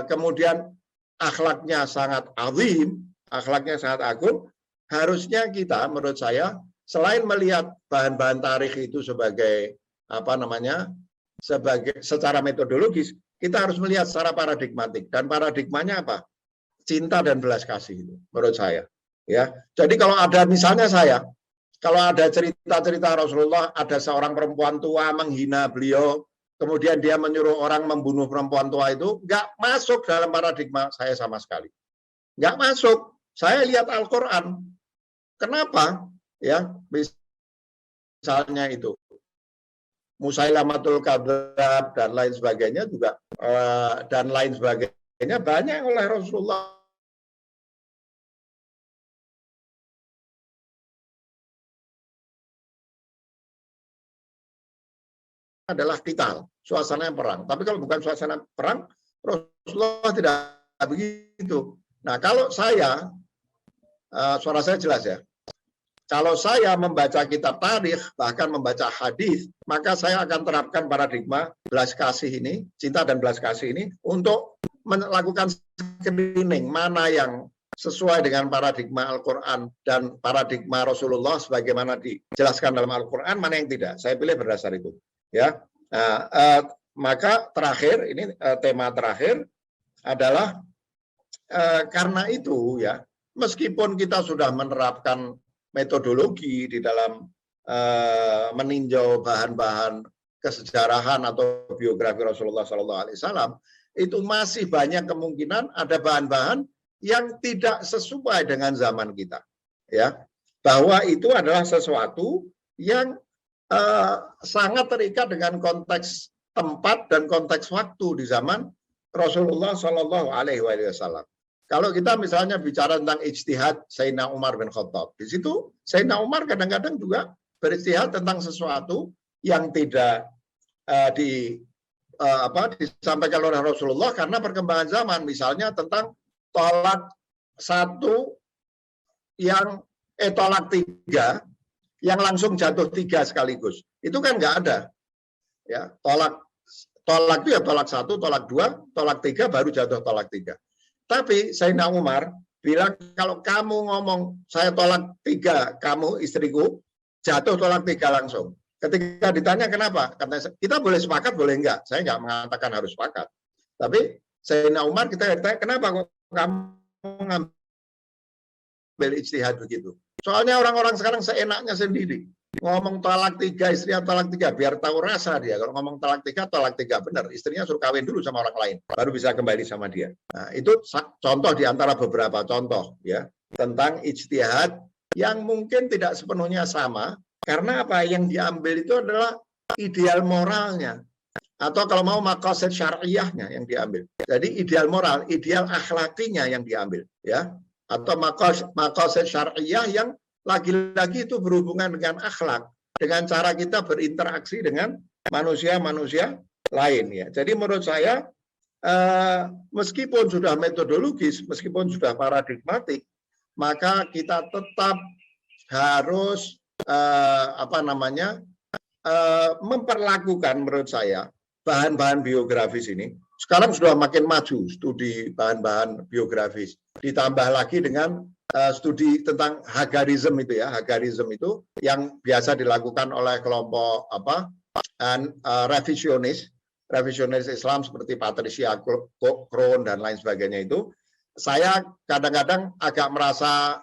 kemudian akhlaknya sangat azim, akhlaknya sangat agung. Harusnya kita, menurut saya, selain melihat bahan-bahan tarikh itu sebagai secara metodologis, kita harus melihat secara paradigmatik. Dan paradigmanya apa? Cinta dan belas kasih itu, menurut saya. Ya, jadi kalau ada misalnya kalau ada cerita-cerita Rasulullah, ada seorang perempuan tua menghina beliau, kemudian dia menyuruh orang membunuh perempuan tua itu, nggak masuk dalam paradigma saya sama sekali. Nggak masuk. Saya lihat Al-Quran. Kenapa? Ya, misalnya itu Musailamatul Kadzdzab dan lain sebagainya juga, dan lain sebagainya banyak oleh Rasulullah adalah qital, suasana perang. Tapi kalau bukan suasana perang, Rasulullah tidak begitu. Nah, kalau saya, suara saya jelas ya, kalau saya membaca kitab tarikh, bahkan membaca hadis, maka saya akan terapkan paradigma belas kasih ini, cinta dan belas kasih ini, untuk melakukan screening mana yang sesuai dengan paradigma Al-Quran dan paradigma Rasulullah sebagaimana dijelaskan dalam Al-Quran, mana yang tidak. Saya pilih berdasar itu. Ya, maka terakhir ini tema terakhir adalah karena itu ya, meskipun kita sudah menerapkan metodologi di dalam meninjau bahan-bahan kesejarahan atau biografi Rasulullah SAW, itu masih banyak kemungkinan ada bahan-bahan yang tidak sesuai dengan zaman kita, ya, bahwa itu adalah sesuatu yang sangat terikat dengan konteks tempat dan konteks waktu di zaman Rasulullah Shallallahu Alaihi Wasallam. Kalau kita misalnya bicara tentang ijtihad Sayyidina Umar bin Khattab, di situ Sayyidina Umar kadang-kadang juga berijtihad tentang sesuatu yang tidak disampaikan oleh Rasulullah karena perkembangan zaman, misalnya tentang tolak tiga yang langsung jatuh tiga sekaligus. Itu kan nggak ada. Ya, tolak itu ya tolak satu, tolak dua, tolak tiga, baru jatuh tolak tiga. Tapi Sayyidina Umar bilang, kalau kamu ngomong saya tolak tiga, kamu istriku, jatuh tolak tiga langsung. Ketika ditanya kenapa, katanya kita boleh sepakat, boleh enggak. Saya enggak mengatakan harus sepakat. Tapi Sayyidina Umar kita ditanya, kenapa kok kamu ngambil ijtihad begitu? Soalnya orang-orang sekarang seenaknya sendiri. Ngomong talak tiga, istrinya talak tiga, biar tahu rasa dia. Kalau ngomong talak tiga benar. Istrinya suruh kawin dulu sama orang lain, baru bisa kembali sama dia. Nah, itu contoh di antara beberapa contoh ya tentang ijtihad yang mungkin tidak sepenuhnya sama. Karena apa? Yang diambil itu adalah ideal moralnya. Atau kalau mau maqasid syar'iyahnya yang diambil. Jadi ideal moral, ideal akhlakinya yang diambil. Ya. Atau maqasid syar'iyah yang lagi-lagi itu berhubungan dengan akhlak, dengan cara kita berinteraksi dengan manusia-manusia lain ya. Jadi menurut saya meskipun sudah metodologis, meskipun sudah paradigmatik, maka kita tetap harus memperlakukan menurut saya bahan-bahan biografis ini. Sekarang sudah makin maju studi bahan-bahan biografis, ditambah lagi dengan studi tentang Hagarism itu ya. Hagarism itu yang biasa dilakukan oleh kelompok revisionis Islam seperti Patricia Krohn dan lain sebagainya itu. saya kadang-kadang agak merasa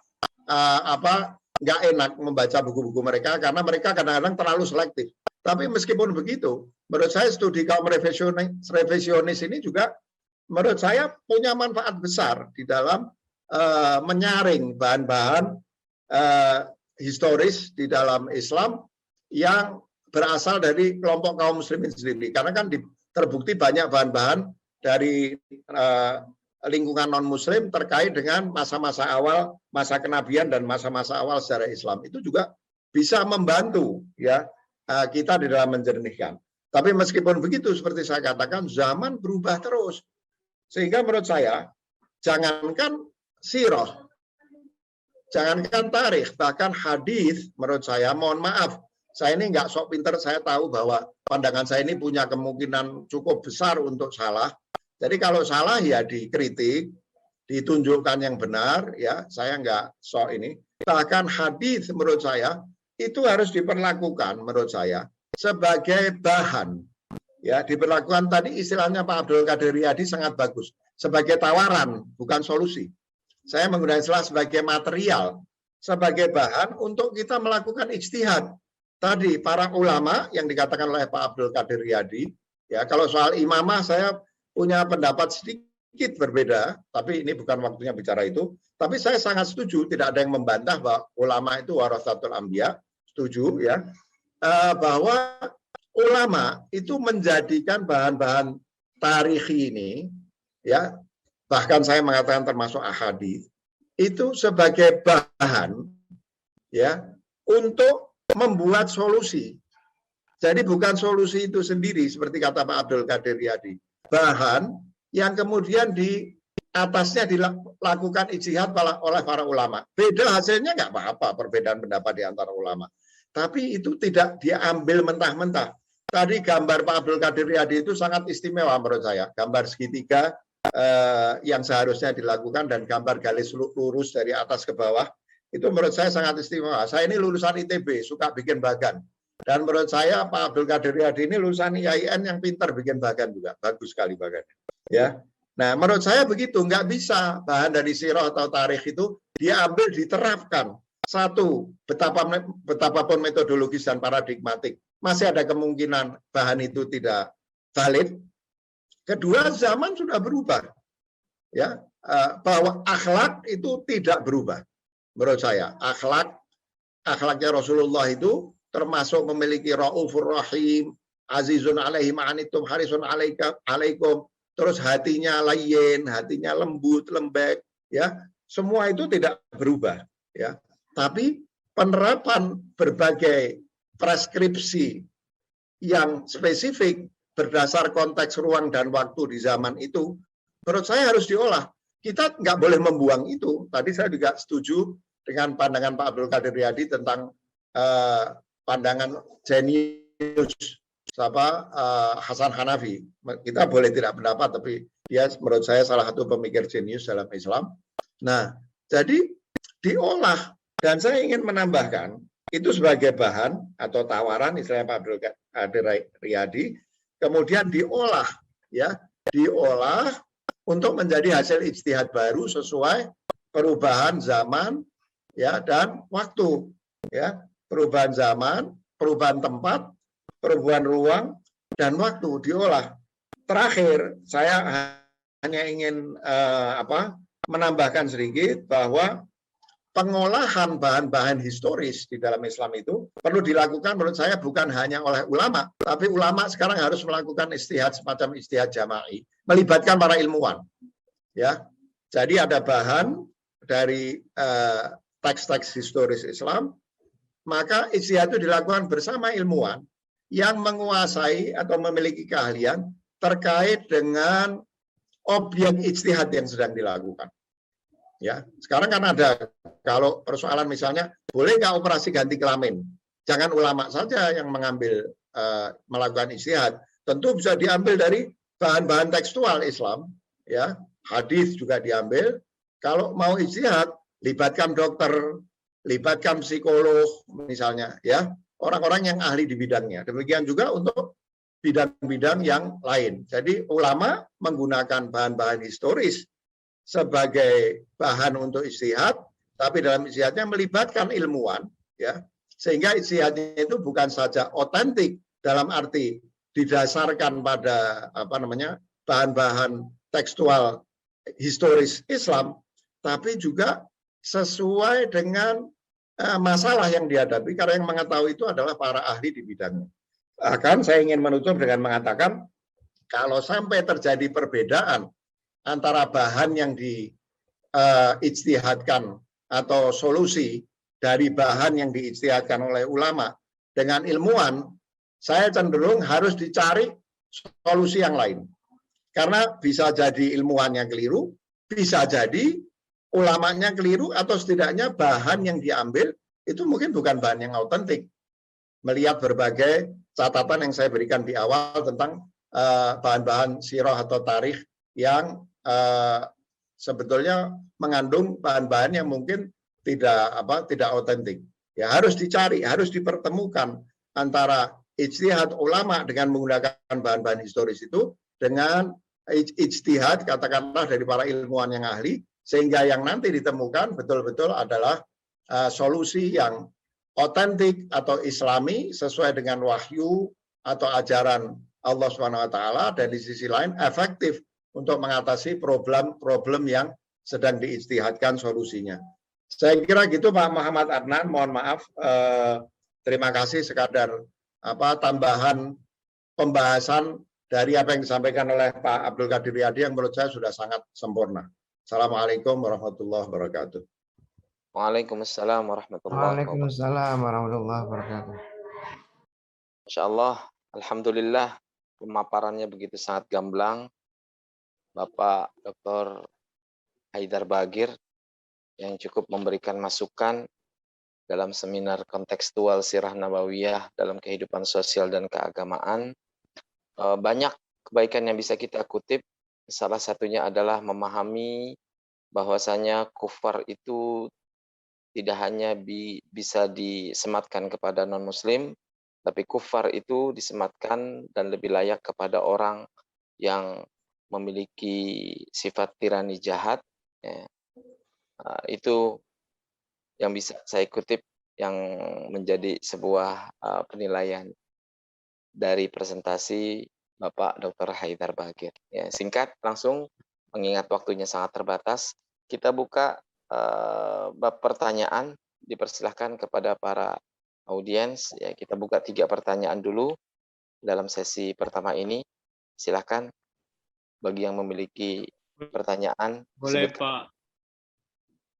nggak enak membaca buku-buku mereka karena mereka kadang-kadang terlalu selektif. Tapi meskipun begitu, menurut saya studi kaum revisionis ini juga menurut saya punya manfaat besar di dalam menyaring bahan-bahan historis di dalam Islam yang berasal dari kelompok kaum muslimin sendiri. Karena kan terbukti banyak bahan-bahan dari lingkungan non-muslim terkait dengan masa-masa awal, masa kenabian dan masa-masa awal sejarah Islam. Itu juga bisa membantu ya kita di dalam menjernihkan. Tapi meskipun begitu, seperti saya katakan, zaman berubah terus. Sehingga menurut saya, jangankan sirah, jangankan tarikh, bahkan hadis, menurut saya, mohon maaf, saya ini nggak sok pinter, saya tahu bahwa pandangan saya ini punya kemungkinan cukup besar untuk salah. Jadi kalau salah ya dikritik, ditunjukkan yang benar, ya saya nggak sok ini. Bahkan hadis menurut saya itu harus diperlakukan menurut saya sebagai bahan. Ya, diperlakukan tadi istilahnya Pak Abdul Qadir Riyadi sangat bagus. Sebagai tawaran, bukan solusi. Saya menggunakan istilah sebagai material, sebagai bahan untuk kita melakukan ijtihad. Tadi para ulama yang dikatakan oleh Pak Abdul Qadir Riyadi, ya kalau soal imamah saya punya pendapat sedikit berbeda, tapi ini bukan waktunya bicara itu. Tapi saya sangat setuju, tidak ada yang membantah bahwa ulama itu warasatul anbiya, setuju ya, bahwa ulama itu menjadikan bahan-bahan tarikhi ini, ya bahkan saya mengatakan termasuk ahadits, itu sebagai bahan ya untuk membuat solusi. Jadi bukan solusi itu sendiri seperti kata Pak Abdul Qadir Riyadi. Bahan yang kemudian di atasnya dilakukan ijtihad oleh para ulama. Beda hasilnya nggak apa-apa perbedaan pendapat di antara ulama. Tapi itu tidak diambil mentah-mentah. Tadi gambar Pak Abdul Qadir Riyadi itu sangat istimewa menurut saya. Gambar segitiga yang seharusnya dilakukan dan gambar garis lurus dari atas ke bawah. Itu menurut saya sangat istimewa. Saya ini lulusan ITB, suka bikin bagan. Dan menurut saya Pak Abdul Qadir Riyadi ini lulusan IAIN yang pintar bikin bagan juga. Bagus sekali bagannya. Ya. Nah, menurut saya begitu. Nggak bisa bahan dari sirah atau tarikh itu diambil, diterapkan. Satu, betapapun metodologis dan paradigmatik, masih ada kemungkinan bahan itu tidak valid. Kedua, zaman sudah berubah. Ya, bahwa akhlak itu tidak berubah. Menurut saya, akhlaknya Rasulullah itu termasuk memiliki raufur rahim, azizun alaihi ma'anitum harisun alaikum, terus hatinya layyin, hatinya lembut, lembek, ya. Semua itu tidak berubah, ya. Tapi penerapan berbagai preskripsi yang spesifik berdasar konteks ruang dan waktu di zaman itu, menurut saya harus diolah. Kita nggak boleh membuang itu. Tadi saya juga setuju dengan pandangan Pak Abdul Qadir Riyadi tentang pandangan jenius Hasan Hanafi. Kita boleh tidak pendapat, tapi dia menurut saya salah satu pemikir jenius dalam Islam. Nah, jadi diolah. Dan saya ingin menambahkan, itu sebagai bahan atau tawaran, istilahnya Pak Abdul Qadir Riyadi, kemudian diolah, ya, diolah untuk menjadi hasil ijtihad baru sesuai perubahan zaman, ya, dan waktu, ya, perubahan zaman, perubahan tempat, perubahan ruang dan waktu diolah. Terakhir, saya hanya ingin menambahkan sedikit bahwa pengolahan bahan-bahan historis di dalam Islam itu perlu dilakukan menurut saya bukan hanya oleh ulama, tapi ulama sekarang harus melakukan ijtihad semacam ijtihad jama'i, melibatkan para ilmuwan. Ya, jadi ada bahan dari teks-teks historis Islam, maka ijtihad itu dilakukan bersama ilmuwan yang menguasai atau memiliki keahlian terkait dengan objek ijtihad yang sedang dilakukan. Ya, sekarang kan ada kalau persoalan misalnya boleh nggak operasi ganti kelamin, jangan ulama saja yang mengambil melakukan ijtihad, tentu bisa diambil dari bahan-bahan tekstual Islam, ya, hadis juga diambil. Kalau mau ijtihad, libatkan dokter, libatkan psikolog misalnya, ya, orang-orang yang ahli di bidangnya. Demikian juga untuk bidang-bidang yang lain. Jadi ulama menggunakan bahan-bahan historis sebagai bahan untuk ijtihad, tapi dalam ijtihadnya melibatkan ilmuwan, ya, sehingga ijtihadnya itu bukan saja otentik dalam arti didasarkan pada bahan-bahan tekstual historis Islam, tapi juga sesuai dengan masalah yang dihadapi, karena yang mengetahui itu adalah para ahli di bidangnya. Bahkan saya ingin menutup dengan mengatakan, kalau sampai terjadi perbedaan antara bahan yang diijtihadkan atau solusi dari bahan yang diijtihadkan oleh ulama dengan ilmuwan, saya cenderung harus dicari solusi yang lain. Karena bisa jadi ilmuwannya keliru, bisa jadi ulamanya keliru, atau setidaknya bahan yang diambil itu mungkin bukan bahan yang autentik. Melihat berbagai catatan yang saya berikan di awal tentang bahan-bahan sirah atau tarikh yang sebetulnya mengandung bahan-bahan yang mungkin tidak otentik. Ya, harus dicari, harus dipertemukan antara ijtihad ulama dengan menggunakan bahan-bahan historis itu dengan ijtihad katakanlah dari para ilmuwan yang ahli, sehingga yang nanti ditemukan betul-betul adalah solusi yang otentik atau islami sesuai dengan wahyu atau ajaran Allah SWT, dan di sisi lain efektif untuk mengatasi problem-problem yang sedang diijtihadkan solusinya. Saya kira gitu Pak Muhammad Adnan, mohon maaf, terima kasih, sekadar tambahan pembahasan dari apa yang disampaikan oleh Pak Abdul Qadir Riyadi yang menurut saya sudah sangat sempurna. Assalamualaikum warahmatullahi wabarakatuh. Waalaikumsalam warahmatullahi wabarakatuh. Waalaikumsalam warahmatullahi wabarakatuh. Masya Allah, alhamdulillah pemaparannya begitu sangat gamblang, Bapak Dr. Haidar Bagir, yang cukup memberikan masukan dalam seminar kontekstual Sirah Nabawiyah dalam kehidupan sosial dan keagamaan. Banyak kebaikan yang bisa kita kutip, salah satunya adalah memahami bahwasanya kufar itu tidak hanya bisa disematkan kepada non-muslim, tapi kufar itu disematkan dan lebih layak kepada orang yang memiliki sifat tirani jahat. Ya. Itu yang bisa saya kutip, yang menjadi sebuah penilaian dari presentasi Bapak Dr. Haidar Bagir. Ya, singkat, langsung, mengingat waktunya sangat terbatas, kita buka bab pertanyaan. Dipersilahkan kepada para audiens. Ya, kita buka 3 pertanyaan dulu dalam sesi pertama ini. Silakan bagi yang memiliki pertanyaan. Boleh sebutkan. Pak.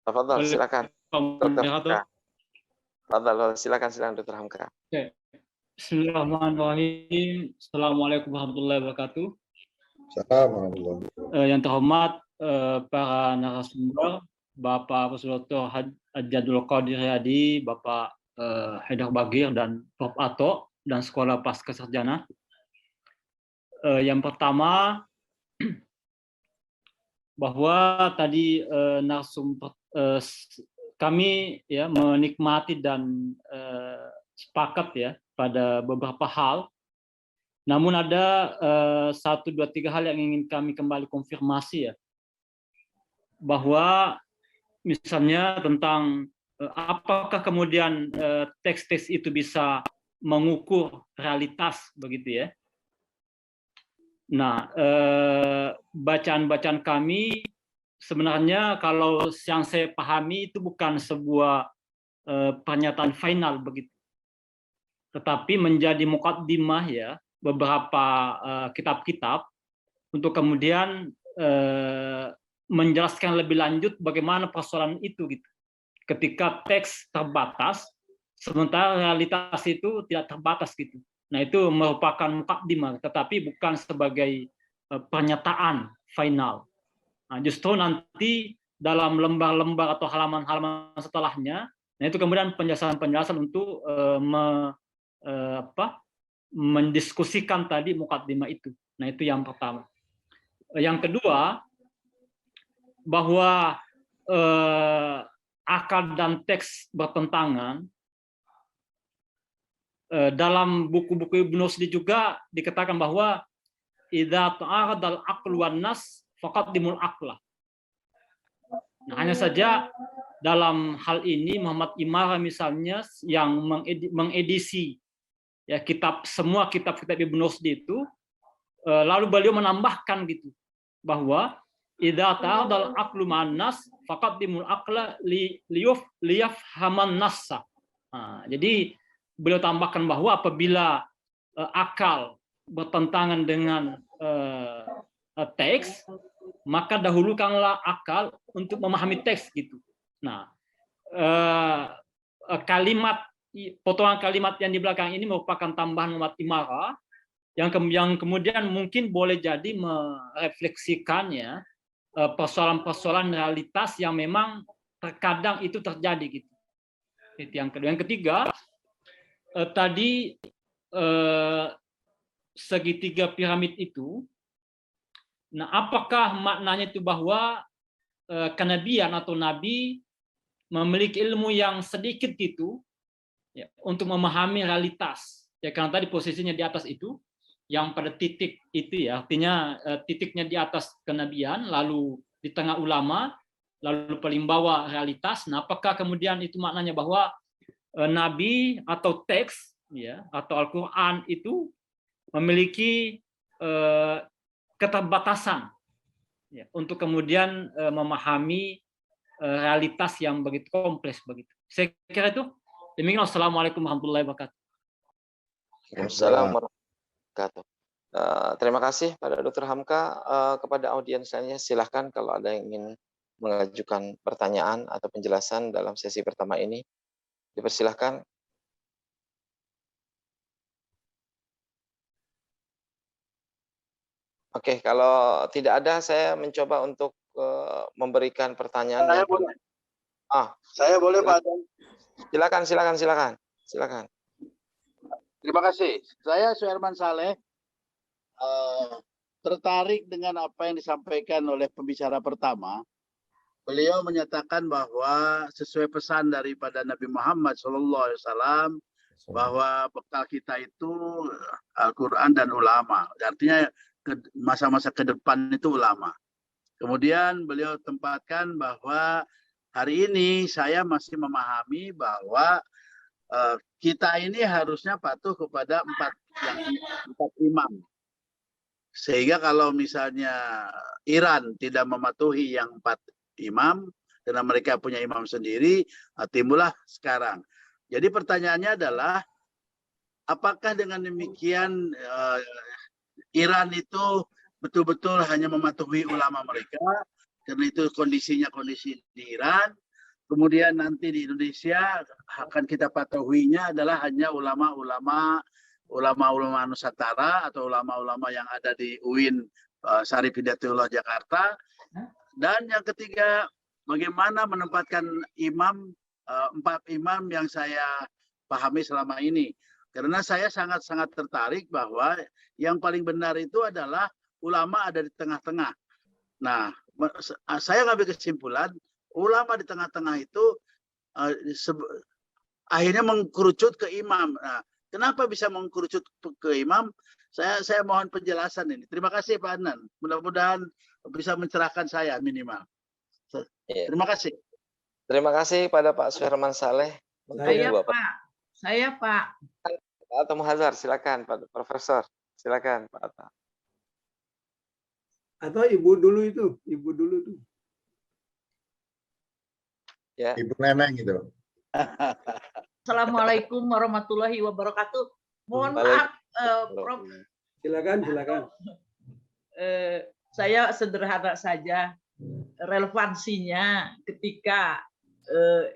Tafadhol, silakan. Tafadhol, silakan Dr. Hamka. Oke. Bismillahirrahmanirrahim. Assalamualaikum warahmatullahi wabarakatuh. Assalamualaikum. Yang terhormat para narasumber, Bapak Profesor Dr. Hajjadul Qadir Riyadi, Bapak Haidar Bagir, dan Prof. Ato, dan Sekolah Pasca Sarjana. Yang pertama, bahwa tadi kami ya menikmati dan sepakat ya pada beberapa hal. Namun ada 1, 2, 3 hal yang ingin kami kembali konfirmasi ya. Bahwa misalnya tentang apakah kemudian teks-teks itu bisa mengukur realitas begitu ya. Nah, bacaan-bacaan kami sebenarnya kalau yang saya pahami itu bukan sebuah pernyataan final begitu, tetapi menjadi muqaddimah ya beberapa kitab-kitab untuk kemudian menjelaskan lebih lanjut bagaimana persoalan itu gitu. Ketika teks terbatas, sementara realitas itu tidak terbatas gitu. Nah, itu merupakan muqaddimah, tetapi bukan sebagai pernyataan final. Nah, justru nanti dalam lembar-lembar atau halaman-halaman setelahnya, nah itu kemudian penjelasan-penjelasan untuk mendiskusikan tadi muqaddimah itu. Nah, itu yang pertama. Yang kedua, bahwa akal dan teks bertentangan. Dalam buku-buku Ibnu Rusdi juga dikatakan bahwa idza ta'aradal aql wan nas faqaddimul aqla. Nah, hanya saja dalam hal ini Muhammad Imara misalnya yang mengedisi ya semua kitab-kitab Ibnu Rusdi itu, lalu beliau menambahkan gitu bahwa idza ta'adal aqlu ma'an-nas faqaddimul aqla liyafhaman nassa. Nah, jadi beliau tambahkan bahwa apabila akal bertentangan dengan teks, maka dahulukanlah akal untuk memahami teks gitu. Nah, potongan kalimat yang di belakang ini merupakan tambahan Muhammad Imara yang kemudian mungkin boleh jadi merefleksikannya persoalan-persoalan realitas yang memang terkadang itu terjadi gitu. Itu yang kedua. Yang ketiga, tadi segitiga piramid itu, nah apakah maknanya itu bahwa kenabian atau nabi memiliki ilmu yang sedikit gitu ya, untuk memahami realitas ya, karena tadi posisinya di atas itu yang pada titik itu ya, artinya titiknya di atas kenabian, lalu di tengah ulama, lalu paling bawah realitas. Nah, apakah kemudian itu maknanya bahwa nabi atau teks ya atau Al-Qur'an itu memiliki keterbatasan ya, untuk kemudian memahami realitas yang begitu kompleks begitu. Saya kira itu. Demikian. Assalamualaikum warahmatullahi wabarakatuh. Waalaikumsalam warahmatullahi wabarakatuh. Terima kasih pada Dr. Hamka. Kepada audiens lainnya silahkan kalau ada yang ingin mengajukan pertanyaan atau penjelasan dalam sesi pertama ini, dipersilahkan. Oke, kalau tidak ada, saya mencoba untuk memberikan pertanyaan. Saya boleh Pak. Silakan. Terima kasih. Saya Suherman Saleh, tertarik dengan apa yang disampaikan oleh pembicara pertama. Beliau menyatakan bahwa sesuai pesan daripada Nabi Muhammad SAW bahwa bekal kita itu Al-Quran dan ulama. Artinya masa-masa ke depan itu ulama. Kemudian beliau tempatkan bahwa hari ini saya masih memahami bahwa kita ini harusnya patuh kepada empat imam. Sehingga kalau misalnya Iran tidak mematuhi yang 4 imam, karena mereka punya imam sendiri, timbullah sekarang. Jadi pertanyaannya adalah, apakah dengan demikian Iran itu betul-betul hanya mematuhi ulama mereka, karena itu kondisinya kondisi di Iran. Kemudian nanti di Indonesia akan kita patuhinya adalah hanya ulama-ulama Nusantara atau ulama-ulama yang ada di UIN Syarif Hidayatullah Jakarta. Dan yang ketiga, bagaimana menempatkan imam, 4 imam yang saya pahami selama ini. Karena saya sangat-sangat tertarik bahwa yang paling benar itu adalah ulama ada di tengah-tengah. Nah, saya ngambil kesimpulan, ulama di tengah-tengah itu akhirnya mengkerucut ke imam. Nah, kenapa bisa mengkerucut ke imam? Saya mohon penjelasan ini. Terima kasih Pak Adnan. Mudah-mudahan bisa mencerahkan saya minimal. Terima kasih. Terima kasih pada Pak Suherman Saleh. Saya Pak. Atau Muhazar, silakan Pak Profesor. Silakan Pak Atta. Atau ibu dulu tuh. Ya. Ibu Neneng gitu. Assalamualaikum warahmatullahi wabarakatuh. Mohon maaf, Prof. Silakan. Saya sederhana saja, relevansinya ketika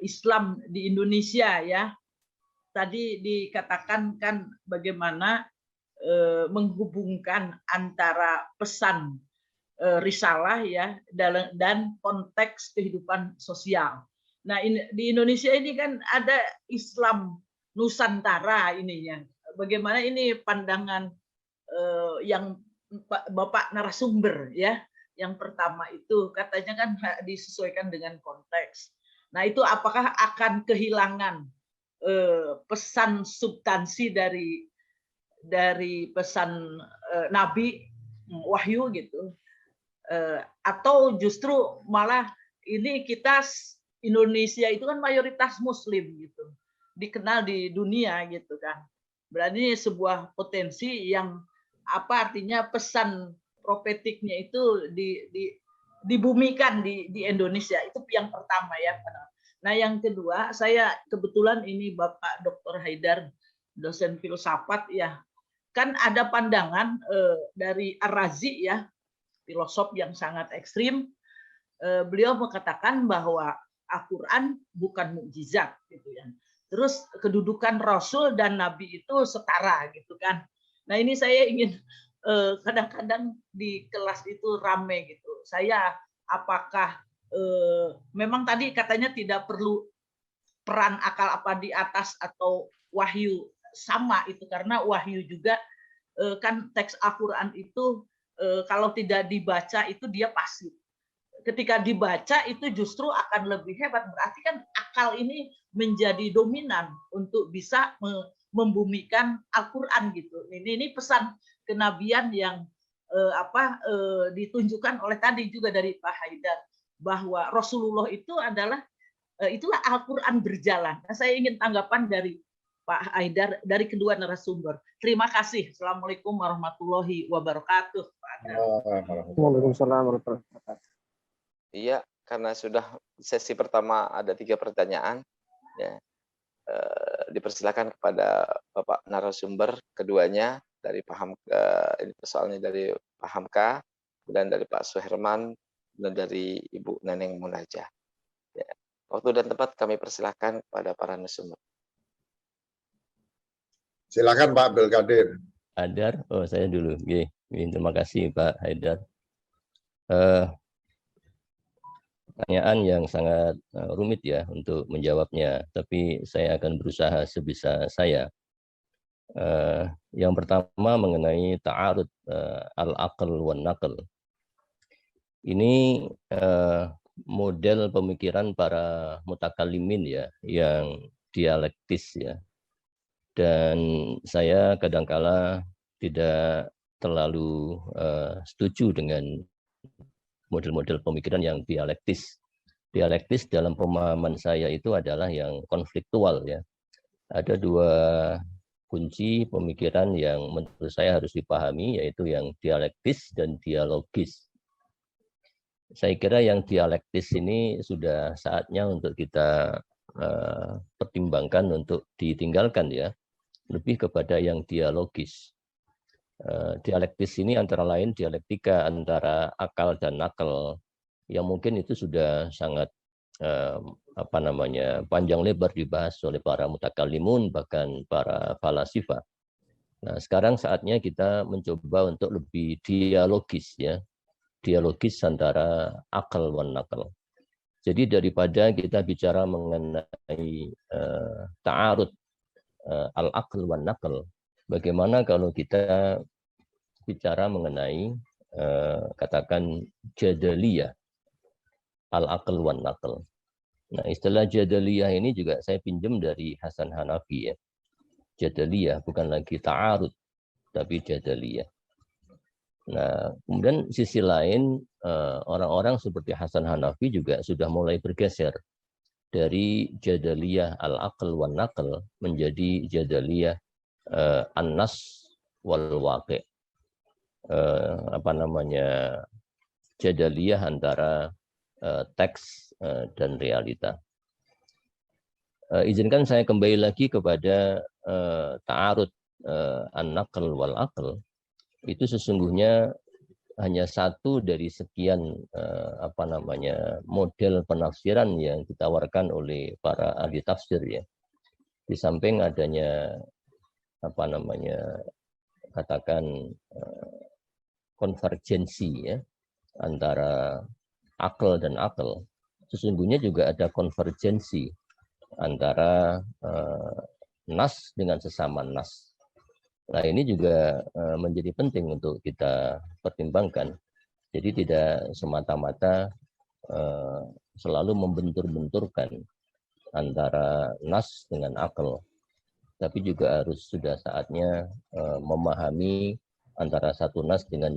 Islam di Indonesia ya. Tadi dikatakan kan bagaimana menghubungkan antara pesan risalah ya dan konteks kehidupan sosial. Nah, di Indonesia ini kan ada Islam Nusantara ininya. Bagaimana ini pandangan yang Bapak narasumber ya. Yang pertama itu katanya kan disesuaikan dengan konteks. Nah, itu apakah akan kehilangan pesan substansi dari pesan Nabi wahyu gitu, atau justru malah ini kita Indonesia itu kan mayoritas Muslim gitu, dikenal di dunia gitu kan. Berarti sebuah potensi yang apa artinya pesan profetiknya itu dibumikan di Indonesia, itu yang pertama ya. Nah yang kedua, saya kebetulan ini Bapak Dr. Haidar, dosen filsafat ya, kan ada pandangan dari Ar-Razi ya, filosof yang sangat ekstrim. Beliau mengatakan bahwa Al-Quran bukan mukjizat gitu ya. Terus kedudukan Rasul dan Nabi itu setara gitu kan. Nah ini saya ingin kadang-kadang di kelas itu rame gitu. Saya apakah memang tadi katanya tidak perlu peran akal apa di atas atau wahyu sama itu, karena wahyu juga kan teks Al-Quran itu kalau tidak dibaca itu dia pasif. Ketika dibaca itu justru akan lebih hebat, berarti kan akal ini menjadi dominan untuk bisa membumikan Al-Quran gitu. Ini pesan kenabian yang ditunjukkan oleh tadi juga dari Pak Haidar, bahwa Rasulullah itu adalah itulah Al-Quran berjalan. Nah, saya ingin tanggapan dari Pak Haidar dari kedua narasumber. Terima kasih. Assalamualaikum warahmatullahi wabarakatuh. Waalaikumsalam warahmatullahi wabarakatuh. Iya, karena sudah sesi pertama ada 3 pertanyaan, ya, dipersilakan kepada Bapak narasumber keduanya dari ini persoalannya dari Pak Hamka, dan dari Pak Suherman, dan dari Ibu Neneng Munajah. Ya. Waktu dan tempat kami persilakan kepada para narasumber. Silakan Pak Abdul Qadir. Haidar, saya dulu. Terima kasih Pak Haidar. Pertanyaan yang sangat rumit ya untuk menjawabnya, tapi saya akan berusaha sebisa saya. Yang pertama mengenai ta'arud al-aql wan naql. Ini model pemikiran para mutakallimin ya, yang dialektis ya. Dan saya kadangkala tidak terlalu setuju dengan model-model pemikiran yang dialektis. Dialektis dalam pemahaman saya itu adalah yang konfliktual ya. Ada 2 kunci pemikiran yang menurut saya harus dipahami, yaitu yang dialektis dan dialogis. Saya kira yang dialektis ini sudah saatnya untuk kita pertimbangkan untuk ditinggalkan ya, lebih kepada yang dialogis. Dialektis ini antara lain dialektika antara akal dan nakal, yang mungkin itu sudah sangat panjang lebar dibahas oleh para mutakallimun, bahkan para falasifah. Nah, sekarang saatnya kita mencoba untuk lebih dialogis ya, dialogis antara akal wan nakal. Jadi daripada kita bicara mengenai ta'arud al-aql wan nakal, bagaimana kalau kita bicara mengenai katakan jadaliyah al-aql wan nakal. Nah, istilah jadaliyah ini juga saya pinjam dari Hasan Hanafi ya. Jadaliyah bukan lagi ta'arud, tapi jadaliyah. Nah, kemudian sisi lain orang-orang seperti Hasan Hanafi juga sudah mulai bergeser dari jadaliyah al-aql wan nakal menjadi jadaliyah an-nas wal waqi'. Jadaliyah antara teks dan realita. Izinkan saya kembali lagi kepada ta'arud an-naql wal aql. Itu sesungguhnya hanya satu dari sekian model penafsiran yang ditawarkan oleh para ahli tafsir ya. Di samping adanya konvergensi ya antara akal dan akal, sesungguhnya juga ada konvergensi antara nas dengan sesama nas. Nah, ini juga menjadi penting untuk kita pertimbangkan. Jadi tidak semata-mata selalu membentur-benturkan antara nas dengan akal, tapi juga harus sudah saatnya memahami antara satu nas dengan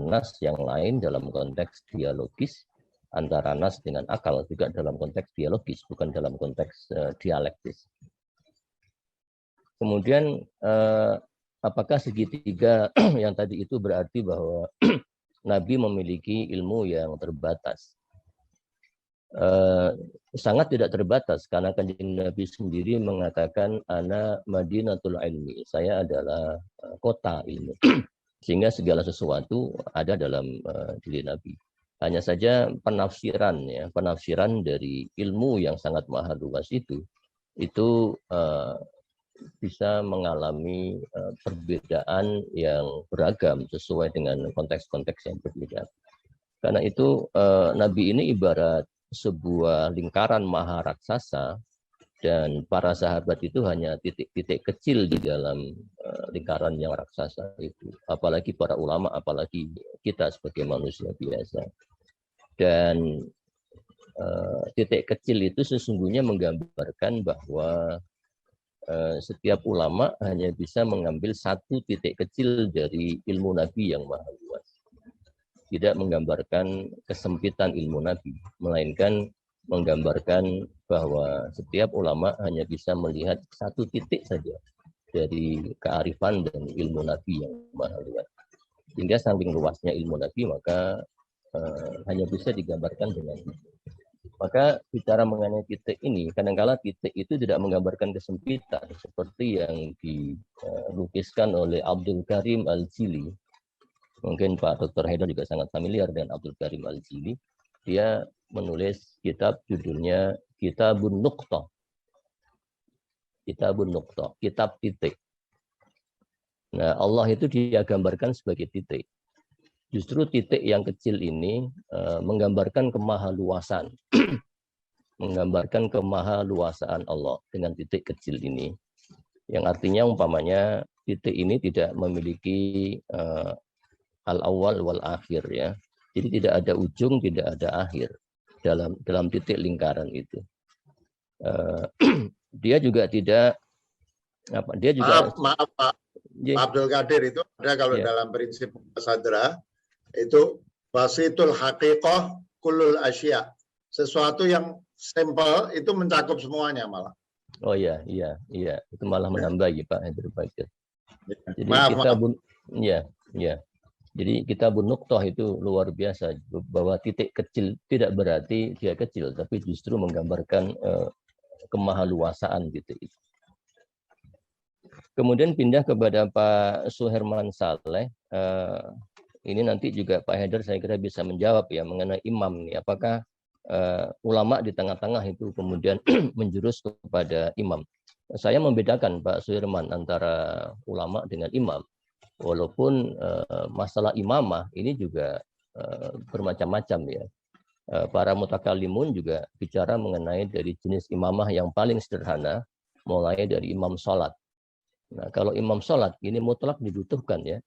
nas yang lain dalam konteks dialogis, antara nas dengan akal juga dalam konteks biologis, bukan dalam konteks dialektis. Kemudian apakah segitiga yang tadi itu berarti bahwa Nabi memiliki ilmu yang terbatas? Sangat tidak terbatas, karena Kanjeng Nabi sendiri mengatakan ana madinatul ilmi, saya adalah kota ilmu. Sehingga segala sesuatu ada dalam diri Nabi. Hanya saja penafsiran dari ilmu yang sangat maha luas itu bisa mengalami perbedaan yang beragam sesuai dengan konteks-konteks yang berbeda. Karena itu Nabi ini ibarat sebuah lingkaran maha raksasa, dan para sahabat itu hanya titik-titik kecil di dalam lingkaran yang raksasa itu. Apalagi para ulama, apalagi kita sebagai manusia biasa. Dan titik kecil itu sesungguhnya menggambarkan bahwa setiap ulama hanya bisa mengambil satu titik kecil dari ilmu Nabi yang maha luas. Tidak menggambarkan kesempitan ilmu Nabi, melainkan menggambarkan bahwa setiap ulama hanya bisa melihat satu titik saja dari kearifan dan ilmu Nabi yang maha luas. Sehingga saking luasnya ilmu Nabi, maka hanya bisa digambarkan dengan itu. Maka bicara mengenai titik ini, kadang-kala titik itu tidak menggambarkan kesempitan, seperti yang dilukiskan oleh Abdul Karim Al-Jili. Mungkin Pak Dr. Haidar juga sangat familiar dengan Abdul Karim Al-Jili. Dia menulis kitab judulnya Kitabun Nuqtah. Kitabun Nuqtah, kitab titik. Nah, Allah itu dia gambarkan sebagai titik. Justru titik yang kecil ini menggambarkan kemahaluasan. Menggambarkan kemahaluasaan Allah dengan titik kecil ini. Yang artinya umpamanya titik ini tidak memiliki al-awwal wal akhir ya. Jadi tidak ada ujung, tidak ada akhir dalam titik lingkaran itu. Dia juga tidak apa? Dia juga maaf Pak Abdul Qadir, itu ada kalau dalam prinsip Sadra itu wasitul haqiqah kullul asya. Sesuatu yang simple itu mencakup semuanya malah. Oh iya, itu malah menambah ya Pak Hendri Bakir. Jadi maaf. Jadi Kitabun Nuqtah itu luar biasa, bahwa titik kecil tidak berarti dia kecil, tapi justru menggambarkan kemahaluasaan gitu. Kemudian pindah kepada Pak Suherman Saleh. Ini nanti juga Pak Haidar saya kira bisa menjawab ya mengenai imam nih. Apakah ulama di tengah-tengah itu kemudian menjurus kepada imam? Saya membedakan Pak Suherman antara ulama dengan imam. Walaupun masalah imamah ini juga bermacam-macam ya. Para mutakallimun juga bicara mengenai dari jenis imamah yang paling sederhana, mulai dari imam sholat. Nah, kalau imam sholat ini mutlak dibutuhkan ya,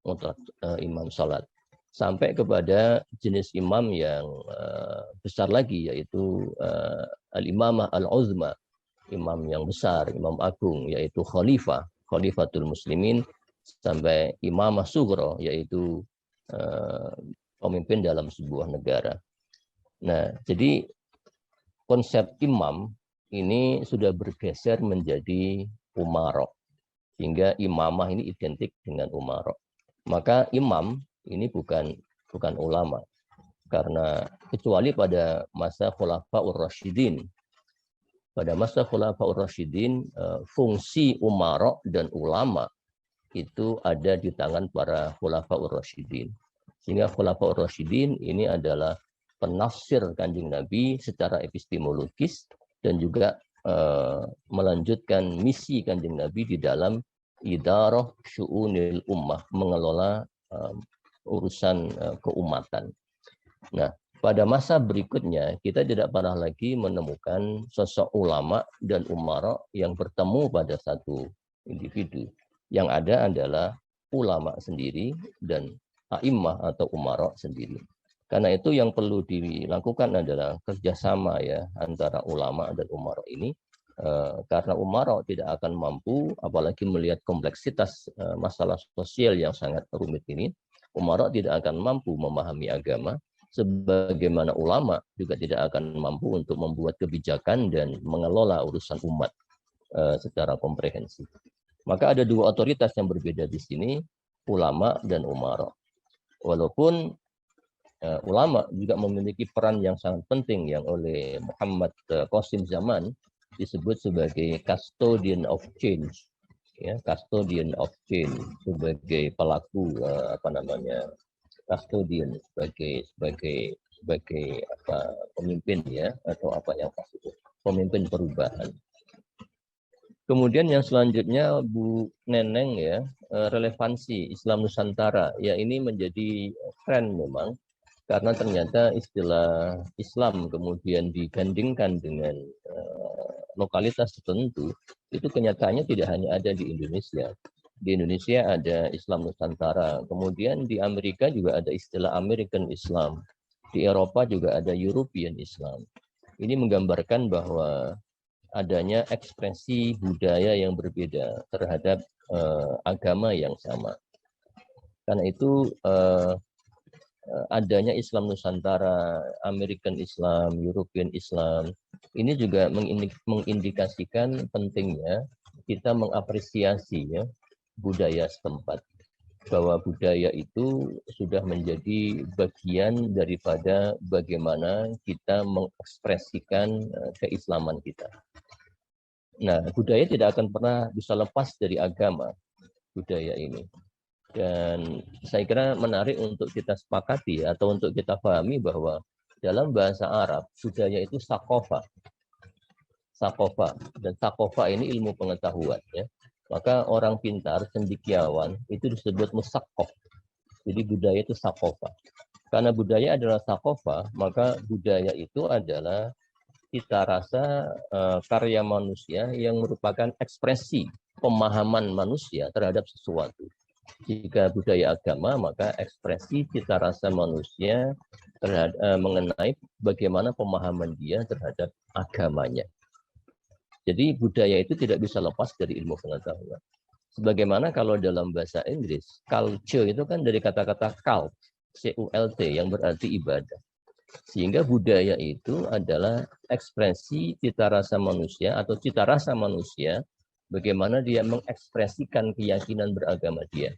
mutlak imam sholat. Sampai kepada jenis imam yang besar lagi, yaitu al-imamah al-uzma, imam yang besar, imam agung, yaitu khalifatul muslimin, sampai imamah sughra, yaitu pemimpin dalam sebuah negara. Nah, jadi konsep imam ini sudah bergeser menjadi umara, sehingga imamah ini identik dengan umara. Maka imam ini bukan ulama, karena kecuali pada masa Khulafaur Rasyidin. Pada masa Khulafaur Rasyidin, fungsi umara dan ulama itu ada di tangan para Khulafaur Rasyidin. Sehingga Khulafaur Rasyidin ini adalah penafsir Kanjeng Nabi secara epistemologis dan juga melanjutkan misi Kanjeng Nabi di dalam idarah syu'unil ummah, mengelola urusan keumatan. Nah, pada masa berikutnya kita tidak pernah lagi menemukan sosok ulama dan umara yang bertemu pada satu individu. Yang ada adalah ulama sendiri dan a'immah atau umara sendiri. Karena itu yang perlu dilakukan adalah kerjasama ya antara ulama dan umara ini. Karena umara tidak akan mampu, apalagi melihat kompleksitas masalah sosial yang sangat rumit ini, umara tidak akan mampu memahami agama sebagaimana ulama juga tidak akan mampu untuk membuat kebijakan dan mengelola urusan umat secara komprehensif. Maka ada dua otoritas yang berbeda di sini, ulama dan umara. Walaupun ulama juga memiliki peran yang sangat penting yang oleh Muhammad Qasim Zaman disebut sebagai custodian of change, ya, custodian of change, sebagai pelaku custodian, sebagai pemimpin, ya, atau apa yang pasti pemimpin perubahan. Kemudian yang selanjutnya Bu Neneng, ya, relevansi Islam Nusantara, ya, ini menjadi tren memang karena ternyata istilah Islam kemudian digandingkan dengan lokalitas tertentu, itu kenyataannya tidak hanya ada di Indonesia. Di Indonesia ada Islam Nusantara, kemudian di Amerika juga ada istilah American Islam, di Eropa juga ada European Islam. Ini menggambarkan bahwa adanya ekspresi budaya yang berbeda terhadap agama yang sama. Karena itu adanya Islam Nusantara, American Islam, European Islam, ini juga mengindikasikan pentingnya kita mengapresiasi, ya, budaya setempat. Bahwa budaya itu sudah menjadi bagian daripada bagaimana kita mengekspresikan keislaman kita. Nah, budaya tidak akan pernah bisa lepas dari agama, budaya ini. Dan saya kira menarik untuk kita sepakati, atau untuk kita pahami bahwa dalam bahasa Arab, budaya itu sakofa. Sakofa. Dan sakofa ini ilmu pengetahuan, ya. Maka orang pintar, cendekiawan, itu disebut musakof. Jadi budaya itu sakofa. Karena budaya adalah sakofa, maka budaya itu adalah cita rasa karya manusia yang merupakan ekspresi pemahaman manusia terhadap sesuatu. Jika budaya agama, maka ekspresi cita rasa manusia terhadap, mengenai bagaimana pemahaman dia terhadap agamanya. Jadi budaya itu tidak bisa lepas dari ilmu pengetahuan. Sebagaimana kalau dalam bahasa Inggris, culture itu kan dari kata-kata cult, C-U-L-T, yang berarti ibadah. Sehingga budaya itu adalah ekspresi cita rasa manusia atau cita rasa manusia bagaimana dia mengekspresikan keyakinan beragama dia.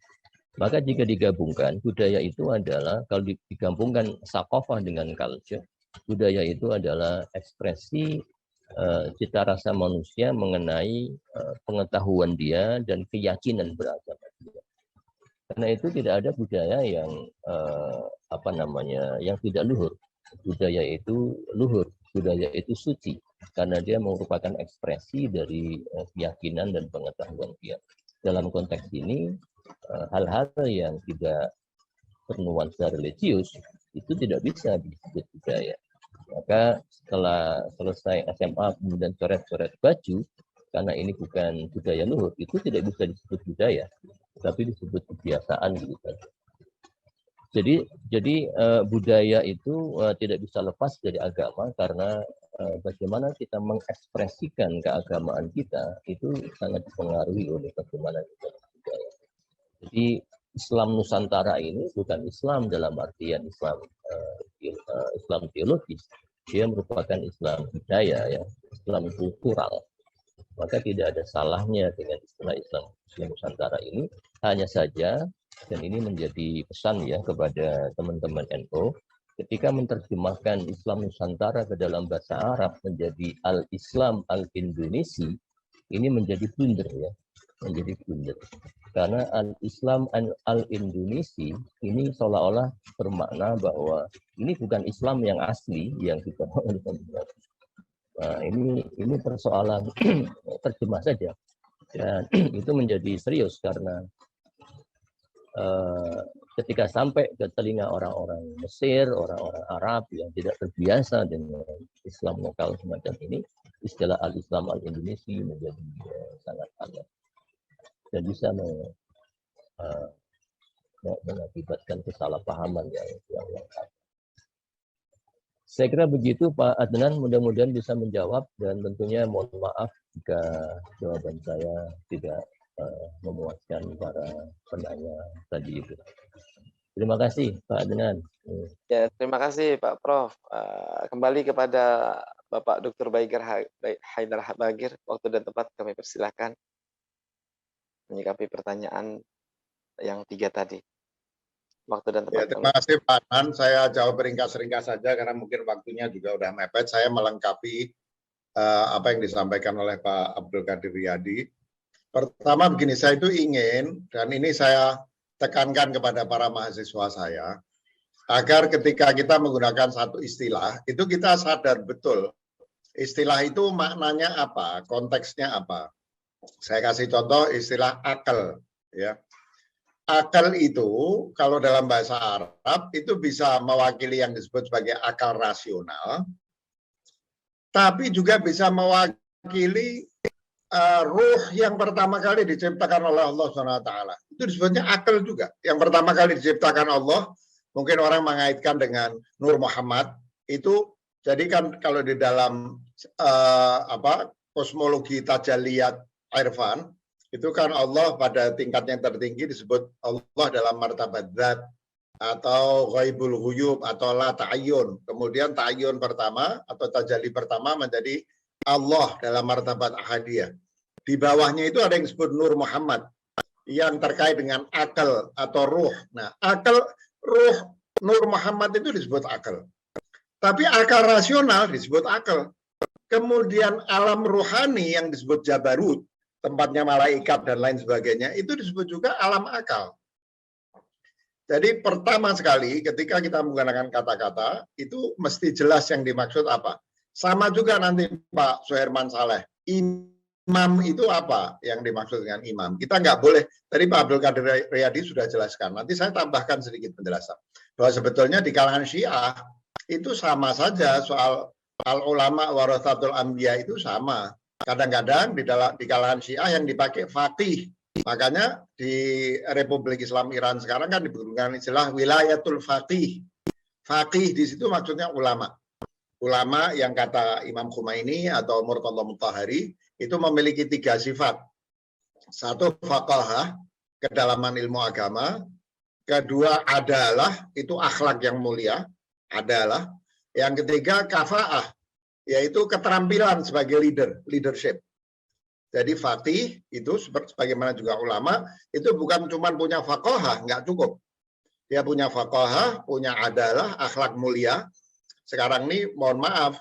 Maka jika digabungkan, budaya itu adalah, kalau digabungkan sakofah dengan culture, budaya itu adalah ekspresi cita rasa manusia mengenai pengetahuan dia dan keyakinan beragama dia. Karena itu tidak ada budaya yang yang tidak luhur. Budaya itu luhur, budaya itu suci, karena dia merupakan ekspresi dari keyakinan dan pengetahuan dia. Dalam konteks ini, hal-hal yang tidak bernuansa religius itu tidak bisa disebut budaya. Maka setelah selesai SMA kemudian coret-coret baju, karena ini bukan budaya luhur, itu tidak bisa disebut budaya, tapi disebut kebiasaan gitu. Jadi budaya itu tidak bisa lepas dari agama, karena bagaimana kita mengekspresikan keagamaan kita itu sangat dipengaruhi oleh bagaimana kita berbudaya. Jadi Islam Nusantara ini bukan Islam dalam artian Islam teologis, dia merupakan Islam budaya, ya, Islam kultural. Maka tidak ada salahnya dengan istilah Islam Nusantara ini, hanya saja. Dan ini menjadi pesan, ya, kepada teman-teman NU, ketika menerjemahkan Islam Nusantara ke dalam bahasa Arab menjadi Al-Islam Al-Indonesi, ini menjadi blunder, ya, menjadi blunder. Karena Al-Islam Al-Indonesi ini seolah-olah bermakna bahwa ini bukan Islam yang asli yang dibawa oleh pemerintah. Nah, ini persoalan terjemah saja, dan itu menjadi serius karena ketika sampai ke telinga orang-orang Mesir, orang-orang Arab yang tidak terbiasa dengan Islam lokal semacam ini, istilah Al-Islam Al-Indonesi menjadi sangat aneh dan bisa mengakibatkan kesalahpahaman yang saya kira begitu, Pak Adnan. Mudah-mudahan bisa menjawab, dan tentunya mohon maaf jika jawaban saya tidak memuaskan para penanya tadi itu. Terima kasih Pak Adnan. Ya, terima kasih Pak Prof. Kembali kepada Bapak Dr. Haidar Bagir, waktu dan tempat kami persilahkan menyikapi pertanyaan yang 3 tadi. Waktu dan tempat. Ya, terima kasih Pak Adnan. Saya jawab ringkas-ringkas saja karena mungkin waktunya juga udah mepet. Saya melengkapi apa yang disampaikan oleh Pak Abdul Qadir Riyadi. Pertama begini, saya itu ingin, dan ini saya tekankan kepada para mahasiswa saya, agar ketika kita menggunakan satu istilah, itu kita sadar betul istilah itu maknanya apa, konteksnya apa. Saya kasih contoh istilah akal. Ya. Akal itu kalau dalam bahasa Arab itu bisa mewakili yang disebut sebagai akal rasional, tapi juga bisa mewakili ruh yang pertama kali diciptakan oleh Allah SWT. Itu disebutnya akal juga. Yang pertama kali diciptakan Allah, mungkin orang mengaitkan dengan Nur Muhammad. Itu jadi kan kalau di dalam kosmologi tajalliyat irfan, itu kan Allah pada tingkat yang tertinggi disebut Allah dalam martabat zat atau ghaibul ghuyub atau la ta'ayyun. Kemudian ta'ayyun pertama atau tajalli pertama menjadi Allah dalam martabat ahadiyah. Di bawahnya itu ada yang disebut Nur Muhammad yang terkait dengan akal atau ruh. Nah, akal, ruh, Nur Muhammad itu disebut akal. Tapi akal rasional disebut akal. Kemudian alam ruhani yang disebut Jabarut, tempatnya malaikat dan lain sebagainya, itu disebut juga alam akal. Jadi pertama sekali ketika kita menggunakan kata-kata, itu mesti jelas yang dimaksud apa. Sama juga nanti Pak Suherman Saleh, imam itu apa yang dimaksud dengan imam. Kita nggak boleh, tadi Pak Abdul Qadir Riyadi sudah jelaskan, nanti saya tambahkan sedikit penjelasan. Bahwa sebetulnya di kalangan Syiah, itu sama saja soal al-ulama warathatul anbiya itu sama. Kadang-kadang di kalangan Syiah yang dipakai faqih. Makanya di Republik Islam Iran sekarang kan digunakan istilah wilayatul faqih. Faqih di situ maksudnya ulama. Ulama yang kata Imam Khomeini atau Murtadha Mutahhari itu memiliki 3 sifat. 1 faqahah, kedalaman ilmu agama. 2 adalah, itu akhlak yang mulia, adalah. Yang 3 kafaah, yaitu keterampilan sebagai leadership. Jadi faqih itu sebagaimana juga ulama, itu bukan cuma punya faqahah, nggak cukup. Dia punya faqahah, punya adalah, akhlak mulia. Sekarang ini mohon maaf,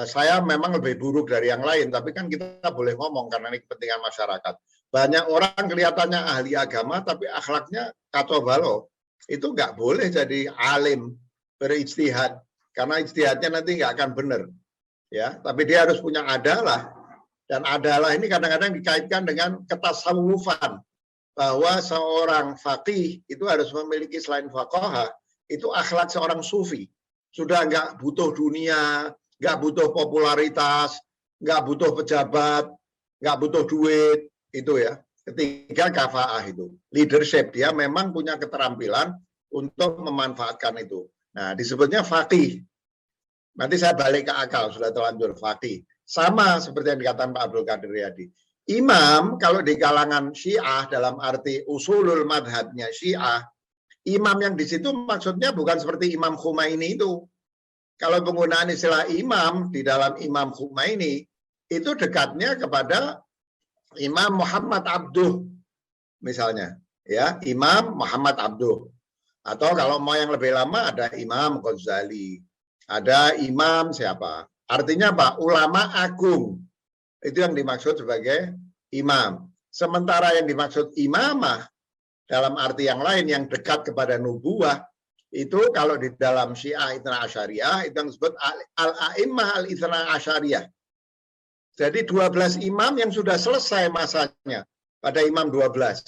saya memang lebih buruk dari yang lain, tapi kan kita boleh ngomong karena ini kepentingan masyarakat. Banyak orang kelihatannya ahli agama, tapi akhlaknya kacau balau. Itu nggak boleh jadi alim, berijtihad, karena ijtihadnya nanti nggak akan benar. Ya, tapi dia harus punya adalah, dan adalah ini kadang-kadang dikaitkan dengan ketasawufan, bahwa seorang faqih itu harus memiliki selain faqahah, itu akhlak seorang sufi. Sudah nggak butuh dunia, nggak butuh popularitas, nggak butuh pejabat, nggak butuh duit, itu ya. Ketiga kafaah itu, leadership, dia memang punya keterampilan untuk memanfaatkan itu. Nah, disebutnya faqih. Nanti saya balik ke akal, sudah terlanjur faqih. Sama seperti yang dikatakan Pak Abdul Qadir Riyadi. Imam, kalau di kalangan Syiah, dalam arti usulul madhabnya Syiah, imam yang di situ maksudnya bukan seperti Imam Khomeini itu. Kalau penggunaan istilah imam di dalam Imam Khomeini, itu dekatnya kepada Imam Muhammad Abduh, misalnya. Ya, Imam Muhammad Abduh. Atau kalau mau yang lebih lama ada Imam Ghazali. Ada imam siapa? Artinya apa? Ulama agung. Itu yang dimaksud sebagai imam. Sementara yang dimaksud imamah dalam arti yang lain yang dekat kepada nubuwah, itu kalau di dalam Syiah Itsna Asyariyah itu yang disebut al-a'immah al-Itsna Asyariyah. Jadi 12 imam yang sudah selesai masanya pada imam 12.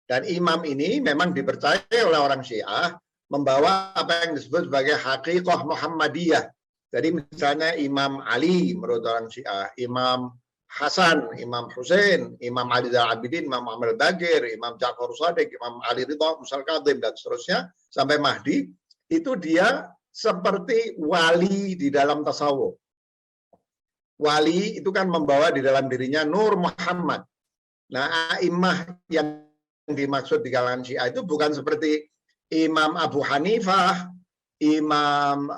Dan imam ini memang dipercaya oleh orang Syiah membawa apa yang disebut sebagai haqiqah Muhammadiyah. Jadi misalnya Imam Ali menurut orang Syiah, Imam Hasan, Imam Hussein, Imam Ali Zainal Abidin, Imam Muhammad Bagir, Imam Ja'far Shadiq, Imam Ali Ridha, Musa Kadzim, dan seterusnya sampai Mahdi, itu dia seperti wali di dalam tasawuf. Wali itu kan membawa di dalam dirinya Nur Muhammad. Nah, a'immah yang dimaksud di kalangan Syiah itu bukan seperti Imam Abu Hanifah, Imam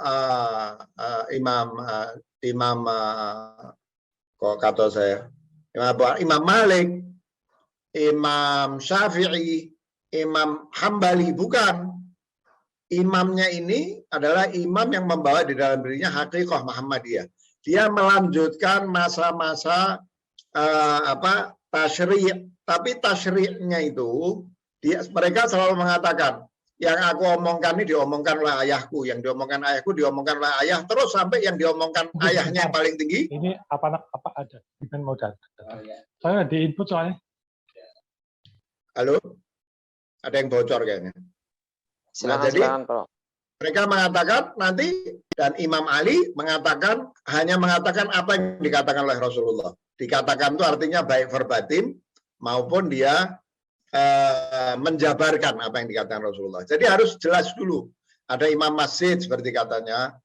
kok kata saya Imam Malik, Imam Syafi'i, Imam Hambali, bukan. Imamnya ini adalah imam yang membawa di dalam dirinya hakikah Muhammadiyah. Dia melanjutkan masa-masa tasyri', tapi tasyri'nya itu mereka selalu mengatakan yang aku omongkan ini diomongkan oleh ayahku, yang diomongkan ayahku diomongkan oleh ayah, terus sampai yang diomongkan ayahnya yang paling tinggi. Ini apa ada? Bukan mau datang. Saya di input soalnya. Halo, ada yang bocor kayaknya. Silakan, jadi silakan, Prof. mereka mengatakan nanti, dan Imam Ali hanya mengatakan apa yang dikatakan oleh Rasulullah. Dikatakan itu artinya baik verbatim maupun dia menjabarkan apa yang dikatakan Rasulullah. Jadi harus jelas dulu. Ada imam masjid seperti katanya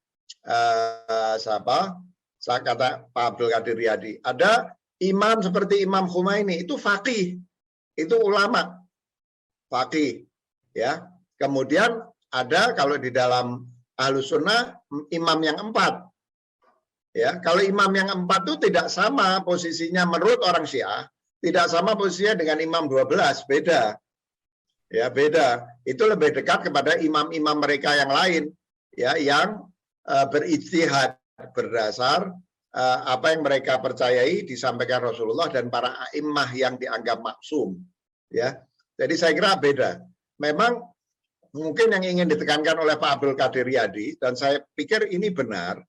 saya kata Pak Abdul Qadir Riyadi. Ada imam seperti Imam Khomeini, itu faqih, itu ulama, faqih, ya. Kemudian ada kalau di dalam Ahlus Sunnah imam yang 4. Ya, kalau imam yang 4 itu tidak sama posisinya menurut orang Syiah, tidak sama posisinya dengan imam 12, beda. Ya, beda. Itu lebih dekat kepada imam-imam mereka yang lain, ya, yang berijtihad berdasar apa yang mereka percayai disampaikan Rasulullah dan para a'immah yang dianggap maksum, ya. Jadi saya kira beda. Memang mungkin yang ingin ditekankan oleh Pak Abdul Qadir Riyadi, dan saya pikir ini benar,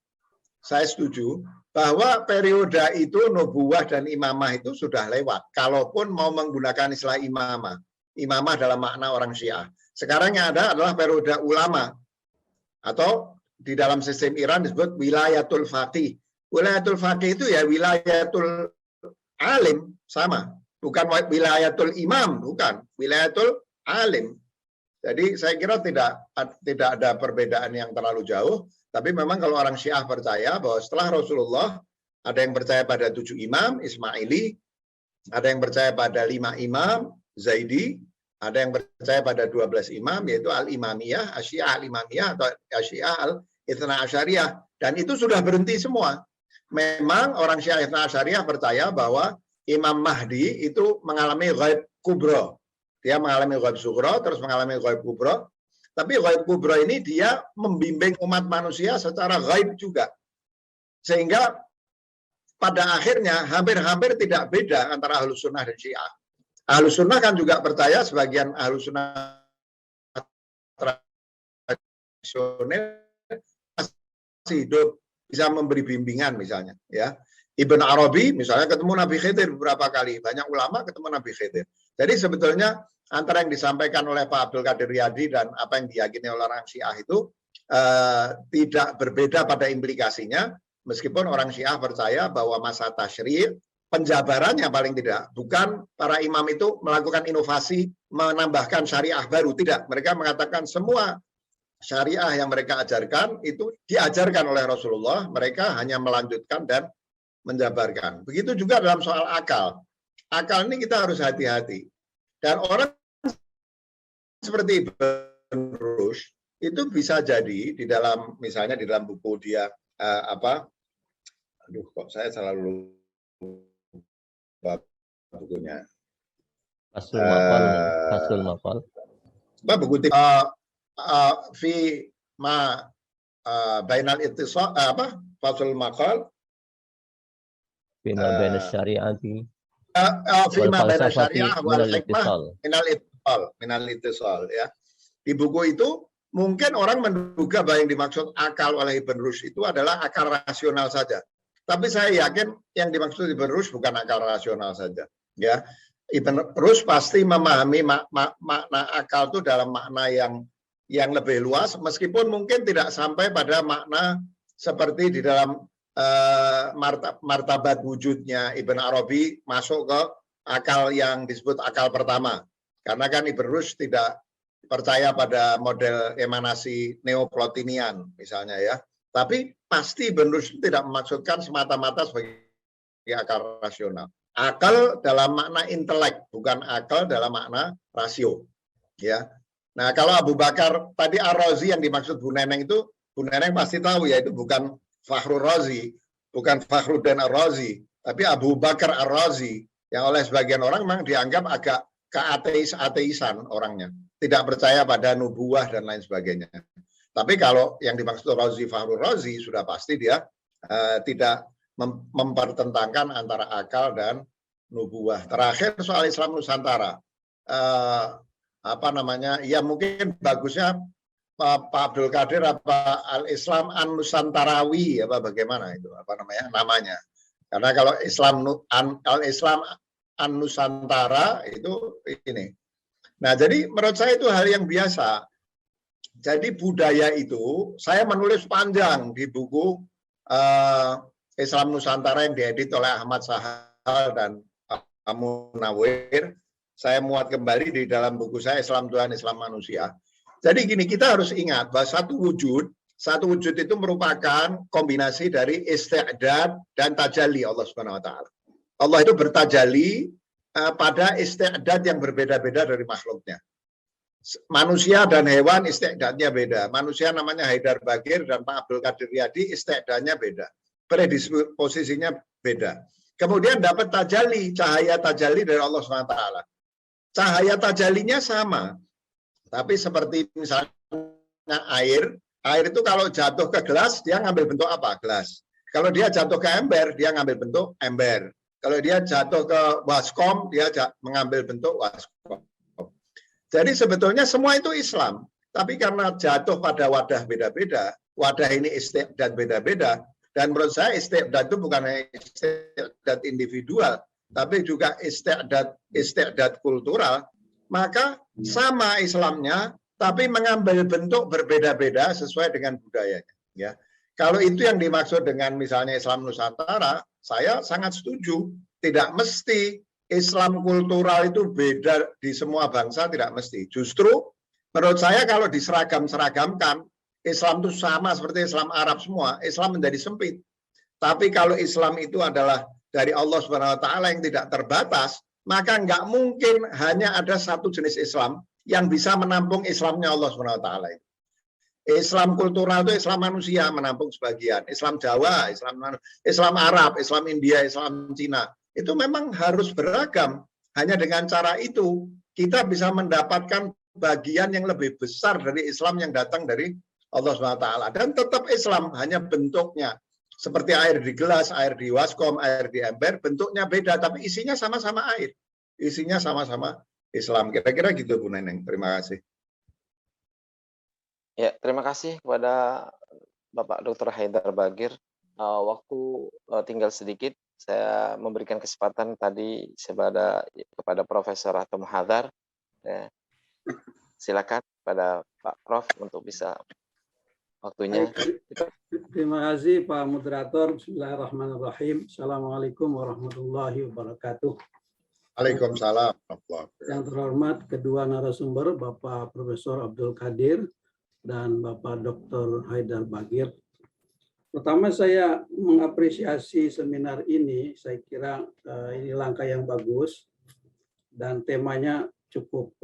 saya setuju, bahwa periode itu nubuwah dan imamah itu sudah lewat. Kalaupun mau menggunakan istilah imamah, imamah dalam makna orang Syiah. Sekarang yang ada adalah periode ulama, atau di dalam sistem Iran disebut wilayatul faqih. Wilayatul faqih itu ya wilayatul alim, sama. Bukan wilayatul imam, bukan. Wilayatul alim. Jadi saya kira tidak ada perbedaan yang terlalu jauh, tapi memang kalau orang Syiah percaya bahwa setelah Rasulullah ada yang percaya pada 7 imam Ismaili, ada yang percaya pada 5 imam Zaidi, ada yang percaya pada 12 imam yaitu Al-Imamiyah, Asyiah Al-Imamiyah atau Asyiah Al-Ithna Asyariyah, dan itu sudah berhenti semua. Memang orang Syiah Ithna Asyariyah percaya bahwa Imam Mahdi itu mengalami ghaib kubra. Dia mengalami ghaib sughra, terus mengalami ghaib kubra. Tapi ghaib kubra ini dia membimbing umat manusia secara ghaib juga. Sehingga pada akhirnya hampir-hampir tidak beda antara Ahlus Sunnah dan Syiah. Ahlus Sunnah kan juga percaya, sebagian Ahlus Sunnah tradisional masih hidup, bisa memberi bimbingan misalnya. Ya, Ibn Arabi misalnya ketemu Nabi Khidir beberapa kali. Banyak ulama ketemu Nabi Khidir. Jadi sebetulnya antara yang disampaikan oleh Pak Abdul Qadir Riyadi dan apa yang diyakini oleh orang Syiah itu tidak berbeda pada implikasinya, meskipun orang Syiah percaya bahwa masa tasyri' penjabarannya paling tidak, bukan para imam itu melakukan inovasi, menambahkan syariah baru, tidak. Mereka mengatakan semua syariah yang mereka ajarkan itu diajarkan oleh Rasulullah, mereka hanya melanjutkan dan menjabarkan. Begitu juga dalam soal akal. Akal ini kita harus hati-hati. Dan orang seperti Ibn Rushd itu bisa jadi di dalam, misalnya di dalam buku dia aduh kok saya selalu lupa bukunya. Fathul Maqal. Buku fi ma bainal ittisal Fathul Maqal Bima baina syariati Fima baina syariah wal hikmah minal ittisal, ya. Di buku itu mungkin orang menduga bahwa yang dimaksud akal oleh Ibn Rushd itu adalah akal rasional saja. Tapi saya yakin yang dimaksud Ibn Rushd bukan akal rasional saja, ya. Ibn Rushd pasti memahami makna akal itu dalam makna yang lebih luas, meskipun mungkin tidak sampai pada makna seperti di dalam martabat wujudnya Ibn Arabi masuk ke akal yang disebut akal pertama. Karena kan Ibn Rushd tidak percaya pada model emanasi neoplotinian misalnya, ya. Tapi pasti Ibn Rushd tidak memaksudkan semata-mata sebagai akal rasional. Akal dalam makna intelek, bukan akal dalam makna rasio, ya. Nah, kalau Abu Bakar tadi Ar-Razi yang dimaksud Bu Neneng itu, Bu Neneng pasti tahu ya, itu bukan Fakhrul Razi, bukan Fakhruddin Ar-Razi, tapi Abu Bakar Ar-Razi yang oleh sebagian orang memang dianggap agak keateis-ateisan orangnya, tidak percaya pada nubuah dan lain sebagainya. Tapi kalau yang dimaksud Razi Fakhrul Razi sudah pasti dia tidak mempertentangkan antara akal dan nubuah. Terakhir soal Islam Nusantara, apa namanya? Ya mungkin bagusnya Pak Abdul Qadir apa Al-Islam An-Nusantarawi apa bagaimana itu apa namanya? Karena kalau Al-Islam An-Nusantara itu ini. Nah, jadi menurut saya itu hal yang biasa. Jadi budaya itu saya menulis panjang di buku Islam Nusantara yang diedit oleh Ahmad Sahal dan Munawir. Saya muat kembali di dalam buku saya Islam Tuhan Islam Manusia. Jadi gini, kita harus ingat bahwa satu wujud itu merupakan kombinasi dari isti'dad dan tajalli Allah Subhanahu wa taala. Allah itu bertajalli pada isti'dad yang berbeda-beda dari makhluknya. Manusia dan hewan isti'dadnya beda. Manusia namanya Haidar Bagir dan Pak Abdul Qadir Riyadi isti'dadnya beda. Predisposisinya beda. Kemudian dapat tajalli, cahaya tajalli dari Allah SWT. Cahaya tajallinya sama. Tapi seperti misalnya air itu kalau jatuh ke gelas, dia ngambil bentuk apa? Gelas. Kalau dia jatuh ke ember, dia ngambil bentuk ember. Kalau dia jatuh ke waskom, dia mengambil bentuk waskom. Jadi sebetulnya semua itu Islam. Tapi karena jatuh pada wadah beda-beda, wadah ini istiqdad beda-beda, dan menurut saya istiqdad itu bukan hanya istiqdad individual, tapi juga istiqdad kultural, maka sama Islamnya, tapi mengambil bentuk berbeda-beda sesuai dengan budayanya. Ya, kalau itu yang dimaksud dengan misalnya Islam Nusantara, saya sangat setuju. Tidak mesti Islam kultural itu beda di semua bangsa, tidak mesti. Justru menurut saya kalau diseragam-seragamkan, Islam itu sama seperti Islam Arab semua, Islam menjadi sempit. Tapi kalau Islam itu adalah dari Allah Subhanahu wa taala yang tidak terbatas, maka nggak mungkin hanya ada satu jenis Islam yang bisa menampung Islamnya Allah Subhanahu wa taala. Islam kultural itu Islam manusia menampung sebagian, Islam Jawa, Islam Arab, Islam India, Islam Cina. Itu memang harus beragam. Hanya dengan cara itu kita bisa mendapatkan bagian yang lebih besar dari Islam yang datang dari Allah SWT. Dan tetap Islam, hanya bentuknya. Seperti air di gelas, air di waskom, air di ember, bentuknya beda, tapi isinya sama-sama air. Isinya sama-sama Islam. Kira-kira gitu Bu Neneng. Terima kasih. Ya, terima kasih kepada Bapak Dr. Haidar Bagir. Waktu tinggal sedikit, saya memberikan kesempatan tadi kepada Profesor atau Muhadhar. Ya. Silakan pada Pak Prof untuk bisa waktunya. Terima kasih Pak Moderator. Bismillahirrahmanirrahim. Assalamualaikum warahmatullahi wabarakatuh. Waalaikumsalam. Yang terhormat kedua narasumber Bapak Profesor Abdul Qadir dan Bapak Dr. Haidar Bagir. Pertama saya mengapresiasi seminar ini, saya kira ini langkah yang bagus dan temanya cukup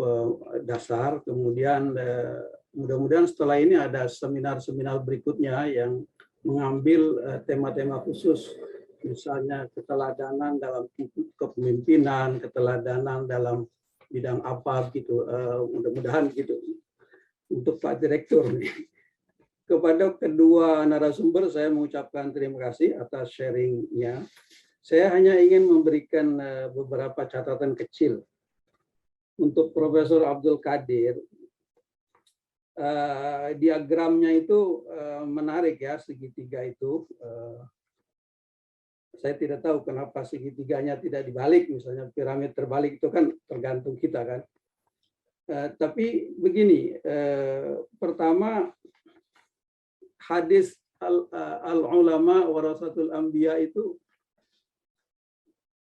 dasar. Kemudian mudah-mudahan setelah ini ada seminar-seminar berikutnya yang mengambil tema-tema khusus, misalnya keteladanan dalam kepemimpinan, keteladanan dalam bidang apa gitu. Mudah-mudahan gitu untuk Pak Direktur. Kepada kedua narasumber saya mengucapkan terima kasih atas sharing-nya. Saya hanya ingin memberikan beberapa catatan kecil. Untuk Profesor Abdul Qadir, diagramnya itu menarik ya, segitiga itu. Saya tidak tahu kenapa segitiganya tidak dibalik, misalnya piramid terbalik itu kan tergantung kita kan. Tapi begini, pertama hadis al-ulama warasatul anbiya itu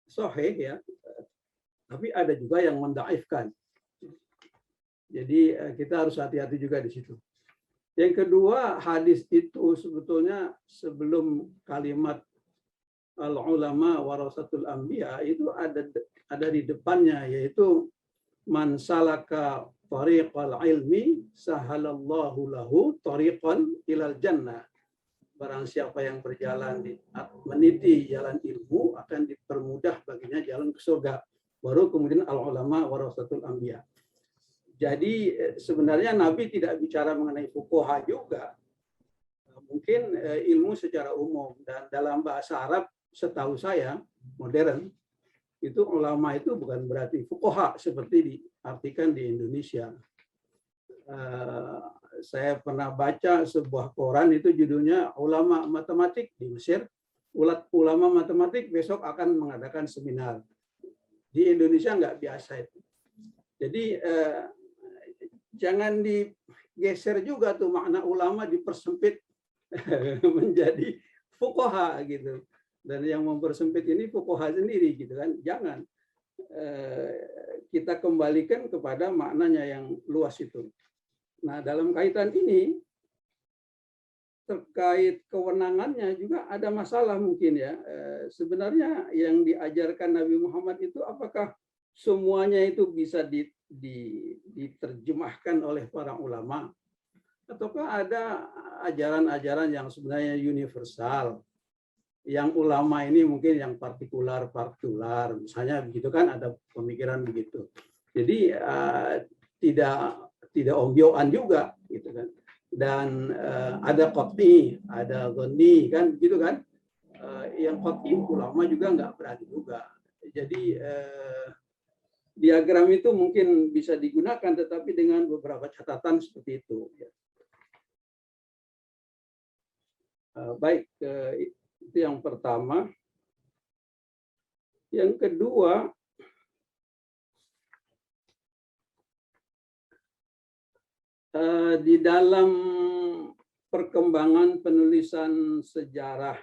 sahih ya, tapi ada juga yang mendaifkan. Jadi kita harus hati-hati juga di situ. Yang kedua, hadis itu sebetulnya sebelum kalimat al-ulama warasatul anbiya itu ada di depannya, yaitu man salaka tariqal ilmi sahalallahu lahu tariqan ilal jannah. Barang siapa yang berjalan meniti jalan ilmu akan dipermudah baginya jalan ke surga. Baru kemudian al-ulama warasatul anbiya. Jadi sebenarnya Nabi tidak bicara mengenai fuqaha juga. Mungkin ilmu secara umum, dan dalam bahasa Arab setahu saya modern itu ulama itu bukan berarti fuqaha seperti diartikan di Indonesia. Saya pernah baca sebuah koran itu judulnya ulama matematik di Mesir. Ulama matematik besok akan mengadakan seminar. Di Indonesia nggak biasa itu. Jadi jangan digeser juga tuh makna ulama dipersempit menjadi fuqaha gitu. Dan yang mempersempit ini fuqaha sendiri gitu kan. Jangan. Kita kembalikan kepada maknanya yang luas itu. Nah, dalam kaitan ini, terkait kewenangannya juga ada masalah mungkin ya. Sebenarnya yang diajarkan Nabi Muhammad itu apakah semuanya itu bisa diterjemahkan oleh para ulama? Ataukah ada ajaran-ajaran yang sebenarnya universal? Yang ulama ini mungkin yang partikular, misalnya begitu kan, ada pemikiran begitu. Jadi tidak ombyoan juga gitu kan, dan ada qat'i, ada dhonni kan gitu kan, yang qat'i ulama juga nggak berani juga. Jadi diagram itu mungkin bisa digunakan tetapi dengan beberapa catatan seperti itu. Baik, itu yang pertama. Yang kedua, di dalam perkembangan penulisan sejarah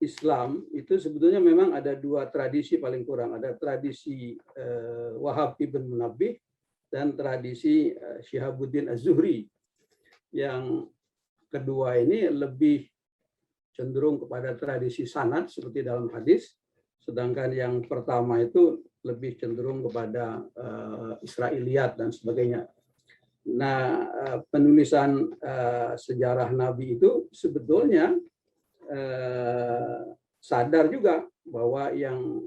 Islam itu sebetulnya memang ada dua tradisi paling kurang. Ada tradisi Wahab ibn Munabbih dan tradisi Syihabuddin Az-Zuhri. Yang kedua ini lebih cenderung kepada tradisi sanad seperti dalam hadis, sedangkan yang pertama itu lebih cenderung kepada Israiliyat dan sebagainya. Nah, penulisan sejarah Nabi itu sebetulnya sadar juga bahwa yang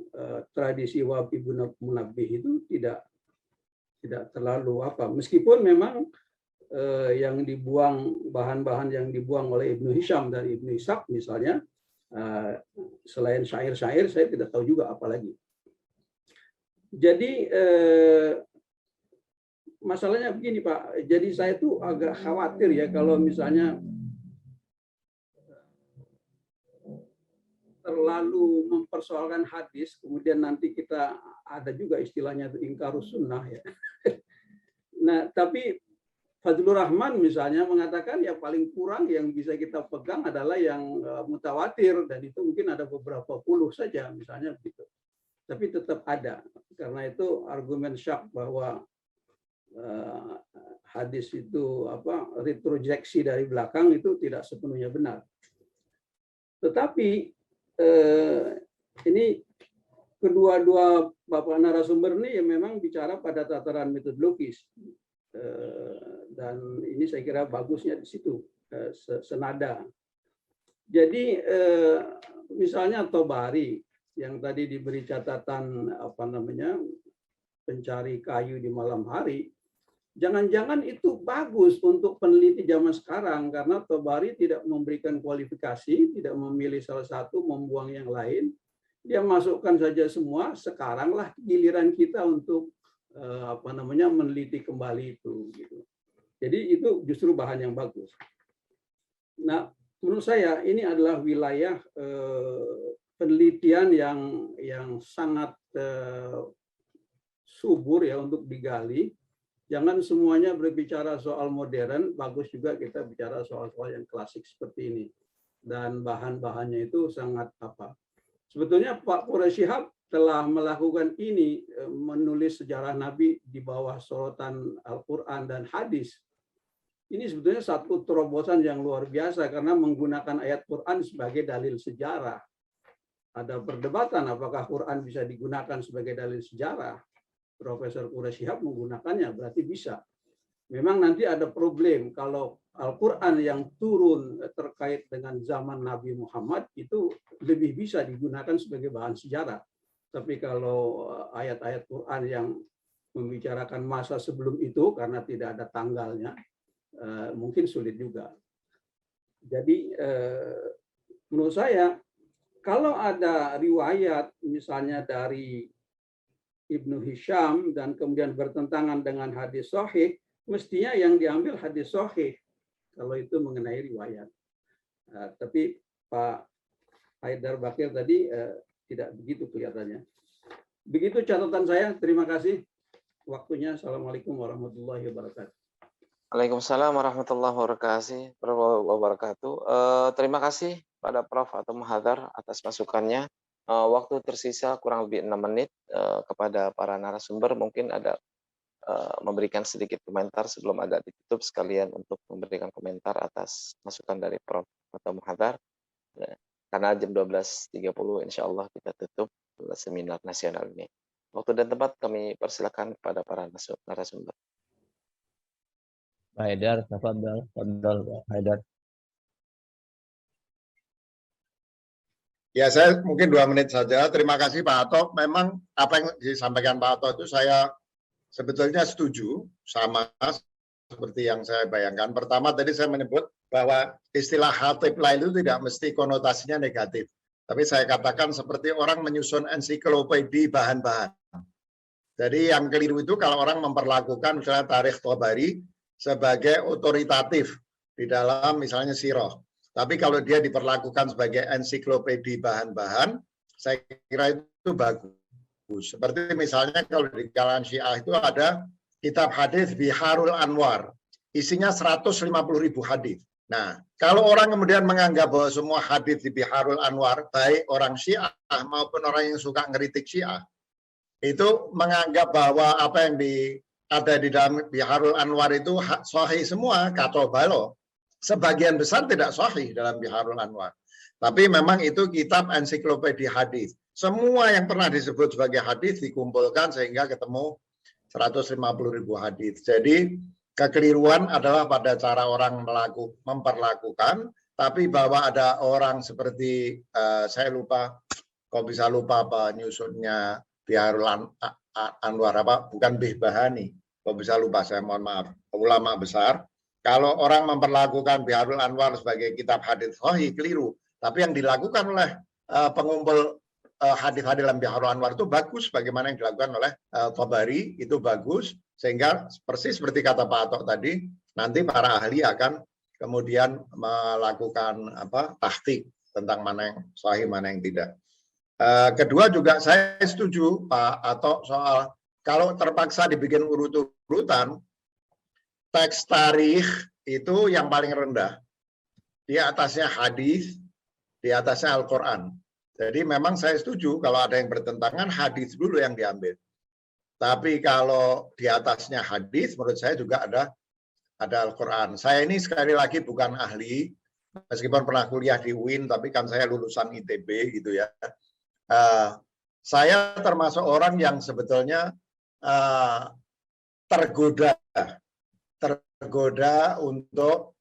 tradisi Wahab ibn Munabbih itu tidak terlalu apa, meskipun memang yang dibuang, bahan-bahan yang dibuang oleh Ibnu Hisham dari Ibnu Ishaq misalnya, selain syair-syair saya tidak tahu juga apa lagi. Jadi masalahnya begini Pak, jadi saya tuh agak khawatir ya kalau misalnya terlalu mempersoalkan hadis, kemudian nanti kita ada juga istilahnya itu ingkarus sunnah ya. Nah, tapi Fadlur Rahman misalnya mengatakan ya paling kurang yang bisa kita pegang adalah yang mutawatir, dan itu mungkin ada beberapa puluh saja misalnya begitu. Tapi tetap ada, karena itu argumen syak bahwa hadis itu retrojeksi dari belakang itu tidak sepenuhnya benar. Tetapi ini kedua-dua Bapak narasumber ini ya memang bicara pada tataran metodologis. Dan ini saya kira bagusnya di situ, senada. Jadi misalnya Tobari yang tadi diberi catatan pencari kayu di malam hari, jangan-jangan itu bagus untuk peneliti zaman sekarang karena Tobari tidak memberikan kualifikasi, tidak memilih salah satu, membuang yang lain. Dia masukkan saja semua, sekaranglah giliran kita untuk meneliti kembali itu gitu. Jadi itu justru bahan yang bagus. Nah, menurut saya ini adalah wilayah penelitian yang sangat subur ya untuk digali. Jangan semuanya berbicara soal modern, bagus juga kita bicara soal-soal yang klasik seperti ini. Dan bahan-bahannya itu sangat sebetulnya Pak Quraish Shihab telah melakukan ini, menulis sejarah Nabi di bawah sorotan Al-Quran dan hadis. Ini sebetulnya satu terobosan yang luar biasa karena menggunakan ayat Quran sebagai dalil sejarah. Ada perdebatan apakah Quran bisa digunakan sebagai dalil sejarah. Profesor Quraish Shihab menggunakannya, berarti bisa. Memang nanti ada problem kalau Al-Quran yang turun terkait dengan zaman Nabi Muhammad itu lebih bisa digunakan sebagai bahan sejarah. Tapi kalau ayat-ayat Quran yang membicarakan masa sebelum itu karena tidak ada tanggalnya, mungkin sulit juga. Jadi menurut saya kalau ada riwayat misalnya dari Ibnu Hisham dan kemudian bertentangan dengan hadis sahih, mestinya yang diambil hadis sahih kalau itu mengenai riwayat. Tapi Pak Haidar Bakir tadi tidak begitu kelihatannya. Begitu catatan saya. Terima kasih waktunya. Assalamualaikum warahmatullahi wabarakatuh. Waalaikumsalam warahmatullahi wabarakatuh. Terima kasih pada Prof. atau Muhadhar atas masukannya. Waktu tersisa kurang lebih 6 menit kepada para narasumber. Mungkin ada memberikan sedikit komentar sebelum agak ditutup, sekalian untuk memberikan komentar atas masukan dari Prof. atau Muhadhar. Karena jam 12.30 insya Allah kita tutup seminar nasional ini. Waktu dan tempat kami persilakan kepada para narasumber. Pak Haidar, tafadhal, Pak Haidar. Ya, saya mungkin 2 menit saja. Terima kasih Pak Ato. Memang apa yang disampaikan Pak Ato itu saya sebetulnya setuju sama seperti yang saya bayangkan. Pertama tadi saya menyebut bahwa istilah khatib lain itu tidak mesti konotasinya negatif. Tapi saya katakan seperti orang menyusun ensiklopedi bahan-bahan. Jadi yang keliru itu kalau orang memperlakukan misalnya Tarikh Tabari sebagai otoritatif di dalam misalnya sirah. Tapi kalau dia diperlakukan sebagai ensiklopedi bahan-bahan, saya kira itu bagus. Seperti misalnya kalau di kalangan Syiah itu ada kitab hadis Biharul Anwar, isinya 150.000 hadis. Nah, kalau orang kemudian menganggap bahwa semua hadis di Biharul Anwar, baik orang Syiah maupun orang yang suka ngeritik Syiah, itu menganggap bahwa apa yang ada di dalam Biharul Anwar itu sahih semua, kata balo. Sebagian besar tidak sahih dalam Biharul Anwar. Tapi memang itu kitab ensiklopedi hadis. Semua yang pernah disebut sebagai hadis dikumpulkan sehingga ketemu 150.000 hadis. Jadi kekeliruan adalah pada cara orang memperlakukan, tapi bahwa ada orang seperti saya lupa, kok bisa lupa apa nyusunnya Biharul Anwar apa? Bukan Bihbahani. Kok bisa lupa, saya mohon maaf. Ulama besar. Kalau orang memperlakukan Biharul Anwar sebagai kitab hadis sahih, keliru. Tapi yang dilakukan oleh pengumpul hadis-hadis dalam Biharul Anwar itu bagus, bagaimana yang dilakukan oleh Tabari itu bagus, sehingga persis seperti kata Pak Atok tadi, nanti para ahli akan kemudian melakukan tahqiq tentang mana yang sahih, mana yang tidak. Kedua juga saya setuju Pak Atok soal kalau terpaksa dibikin urut-urutan, teks tarikh itu yang paling rendah, di atasnya hadis, di atasnya Al-Quran. Jadi memang saya setuju kalau ada yang bertentangan, hadis dulu yang diambil. Tapi kalau di atasnya hadis, menurut saya juga ada Al-Quran. Saya ini sekali lagi bukan ahli, meskipun pernah kuliah di UIN, tapi kan saya lulusan ITB gitu ya. Saya termasuk orang yang sebetulnya tergoda untuk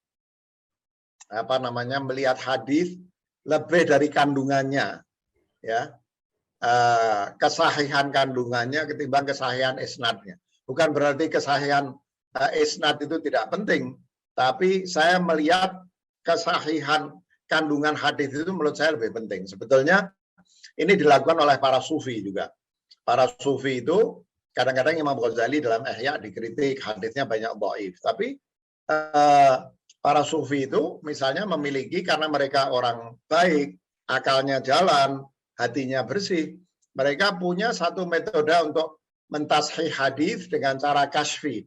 melihat hadis lebih dari kandungannya, ya, kesahihan kandungannya ketimbang kesahihan isnadnya. Bukan berarti kesahihan isnad itu tidak penting, tapi saya melihat kesahihan kandungan hadis itu menurut saya lebih penting. Sebetulnya ini dilakukan oleh para sufi juga. Para sufi itu kadang-kadang Imam Ghazali dalam Ihya dikritik hadisnya banyak dhaif, tapi para sufi itu misalnya memiliki, karena mereka orang baik, akalnya jalan, hatinya bersih, mereka punya satu metode untuk mentashih hadis dengan cara kasfi.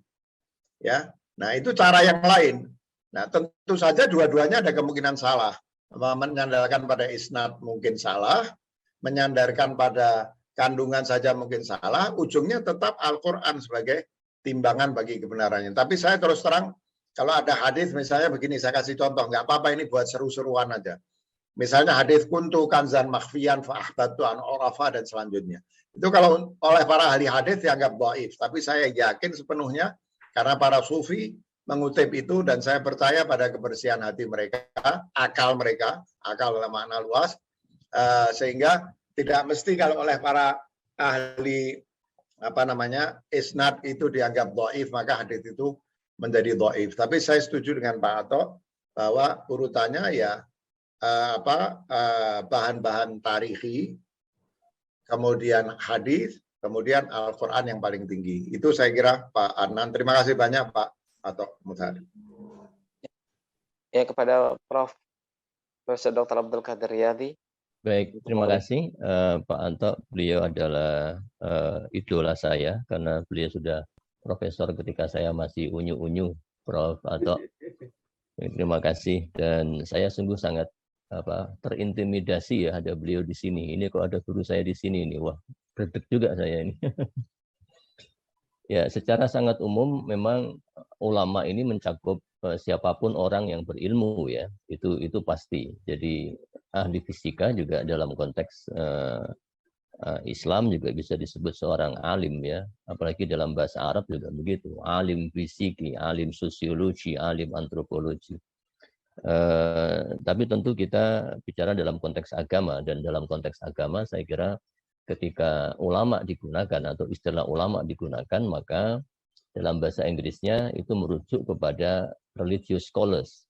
Ya, nah itu cara yang lain. Nah tentu saja dua-duanya ada kemungkinan salah. Menyandarkan pada isnad mungkin salah, menyandarkan pada kandungan saja mungkin salah, ujungnya tetap Al-Quran sebagai timbangan bagi kebenarannya. Tapi saya terus terang, kalau ada hadis misalnya begini, saya kasih contoh, nggak apa-apa ini buat seru-seruan aja. Misalnya hadis kuntu kanzan makhfiyan fa ahbatu an urafa dan selanjutnya. Itu kalau oleh para ahli hadis dianggap dhaif, tapi saya yakin sepenuhnya karena para sufi mengutip itu dan saya percaya pada kebersihan hati mereka, akal dalam makna luas, sehingga tidak mesti kalau oleh para ahli isnad itu dianggap dhaif maka hadis itu menjadi dhaif. Tapi saya setuju dengan Pak Ato bahwa urutannya ya bahan-bahan tarikhi, kemudian hadis, kemudian Al-Quran yang paling tinggi. Itu saya kira Pak Adnan. Terima kasih banyak Pak Ato Muthadi. Ya, kepada Prof. Profesor Dr. Abdul Qadir Riyadi. Baik, terima kasih Pak Anto. Beliau adalah idola saya karena beliau sudah profesor ketika saya masih unyu-unyu, Prof. Anto. Terima kasih dan saya sungguh sangat terintimidasi ya ada beliau di sini. Ini kok ada guru saya di sini ini, wah redek juga saya ini. Ya, secara sangat umum memang ulama ini mencakup siapapun orang yang berilmu ya, itu pasti. Jadi ahli fisika juga dalam konteks Islam juga bisa disebut seorang alim ya, apalagi dalam bahasa Arab juga begitu, alim fisiki, alim sosiologi, alim antropologi. Tapi tentu kita bicara dalam konteks agama, dan dalam konteks agama saya kira ketika ulama digunakan atau istilah ulama digunakan, maka dalam bahasa Inggrisnya itu merujuk kepada religious scholars.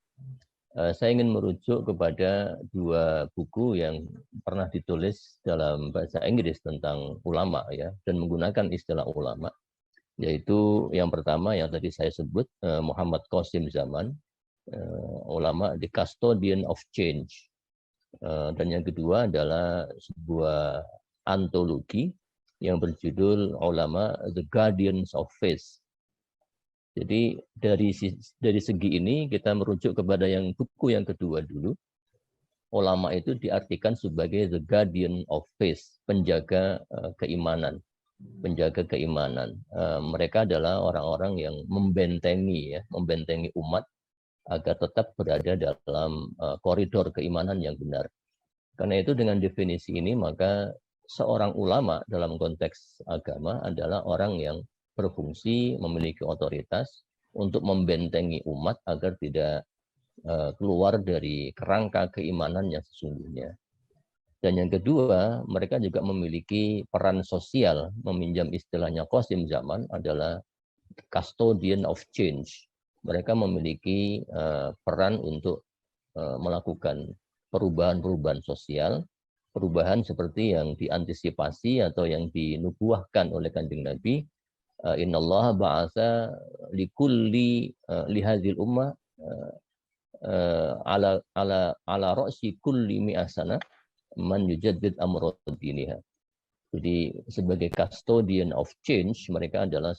Saya ingin merujuk kepada dua buku yang pernah ditulis dalam bahasa Inggris tentang ulama ya, dan menggunakan istilah ulama, yaitu yang pertama yang tadi saya sebut Muhammad Qasim Zaman, ulama The Custodian of Change, dan yang kedua adalah sebuah antologi yang berjudul ulama The Guardians of Faith. Jadi dari segi ini kita merujuk kepada yang buku yang kedua dulu. Ulama itu diartikan sebagai the guardian of faith, penjaga keimanan, penjaga keimanan. Mereka adalah orang-orang yang membentengi umat agar tetap berada dalam koridor keimanan yang benar. Karena itu dengan definisi ini maka seorang ulama dalam konteks agama adalah orang yang berfungsi memiliki otoritas untuk membentengi umat agar tidak keluar dari kerangka keimanan yang sesungguhnya. Dan yang kedua, mereka juga memiliki peran sosial, meminjam istilahnya Qasim Zaman adalah custodian of change. Mereka memiliki peran untuk melakukan perubahan-perubahan sosial, perubahan seperti yang diantisipasi atau yang dinubuahkan oleh Kanjeng Nabi. Innallaha ba'atsa likulli lihadzil ummah ala ra'si kulli mi'asana man yujaddid amra diniha. Jadi sebagai custodian of change, mereka adalah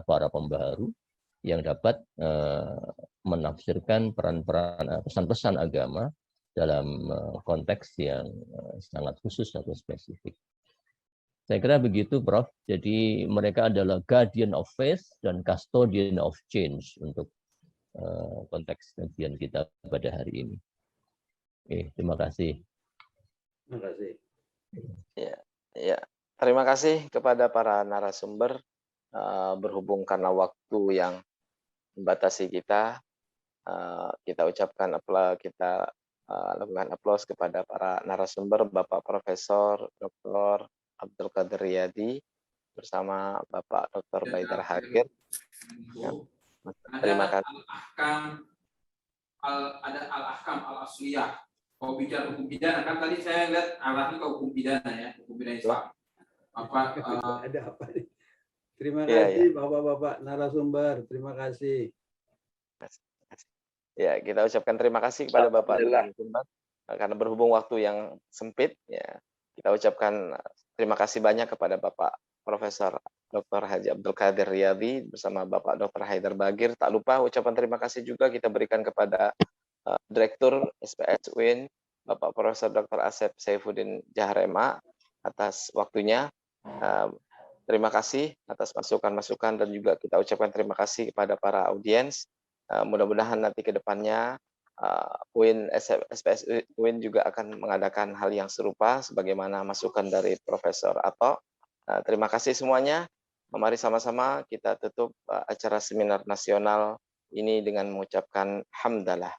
para pembaharu yang dapat menafsirkan peran-peran pesan-pesan agama dalam konteks yang sangat khusus atau spesifik. Saya kira begitu, Prof. Jadi mereka adalah guardian of faith dan custodian of change untuk konteks kajian kita pada hari ini. Oke, terima kasih. Terima kasih. Ya, terima kasih kepada para narasumber. Berhubung karena waktu yang membatasi kita, kita ucapkan kita lakukan aplaus kepada para narasumber, Bapak Profesor Dr. Abdul Qadir Riyadi bersama Bapak Dr. Baidar Haqir. Ya, terima kasih. Ada al-ahkam al-asliyah. Kalau bicara hukum pidana, kan tadi saya lihat arahnya ke hukum pidana ya, hukum pidana Islam. Ada apa nih? Terima kasih Bapak-bapak narasumber. Terima kasih. Ya, kita ucapkan terima kasih kepada Bapak narasumber karena berhubung waktu yang sempit ya. Kita ucapkan terima kasih banyak kepada Bapak Profesor Dr. Haji Abdul Qadir Riyadi bersama Bapak Dr. Haidar Bagir. Tak lupa ucapan terima kasih juga kita berikan kepada Direktur SPS UIN, Bapak Profesor Dr. Asep Saifuddin Jahar MA atas waktunya. Terima kasih atas masukan-masukan dan juga kita ucapkan terima kasih kepada para audiens. Mudah-mudahan nanti ke depannya UIN SPS UIN juga akan mengadakan hal yang serupa sebagaimana masukan dari Profesor Ato. Terima kasih semuanya. Mari sama-sama kita tutup acara seminar nasional ini dengan mengucapkan hamdalah.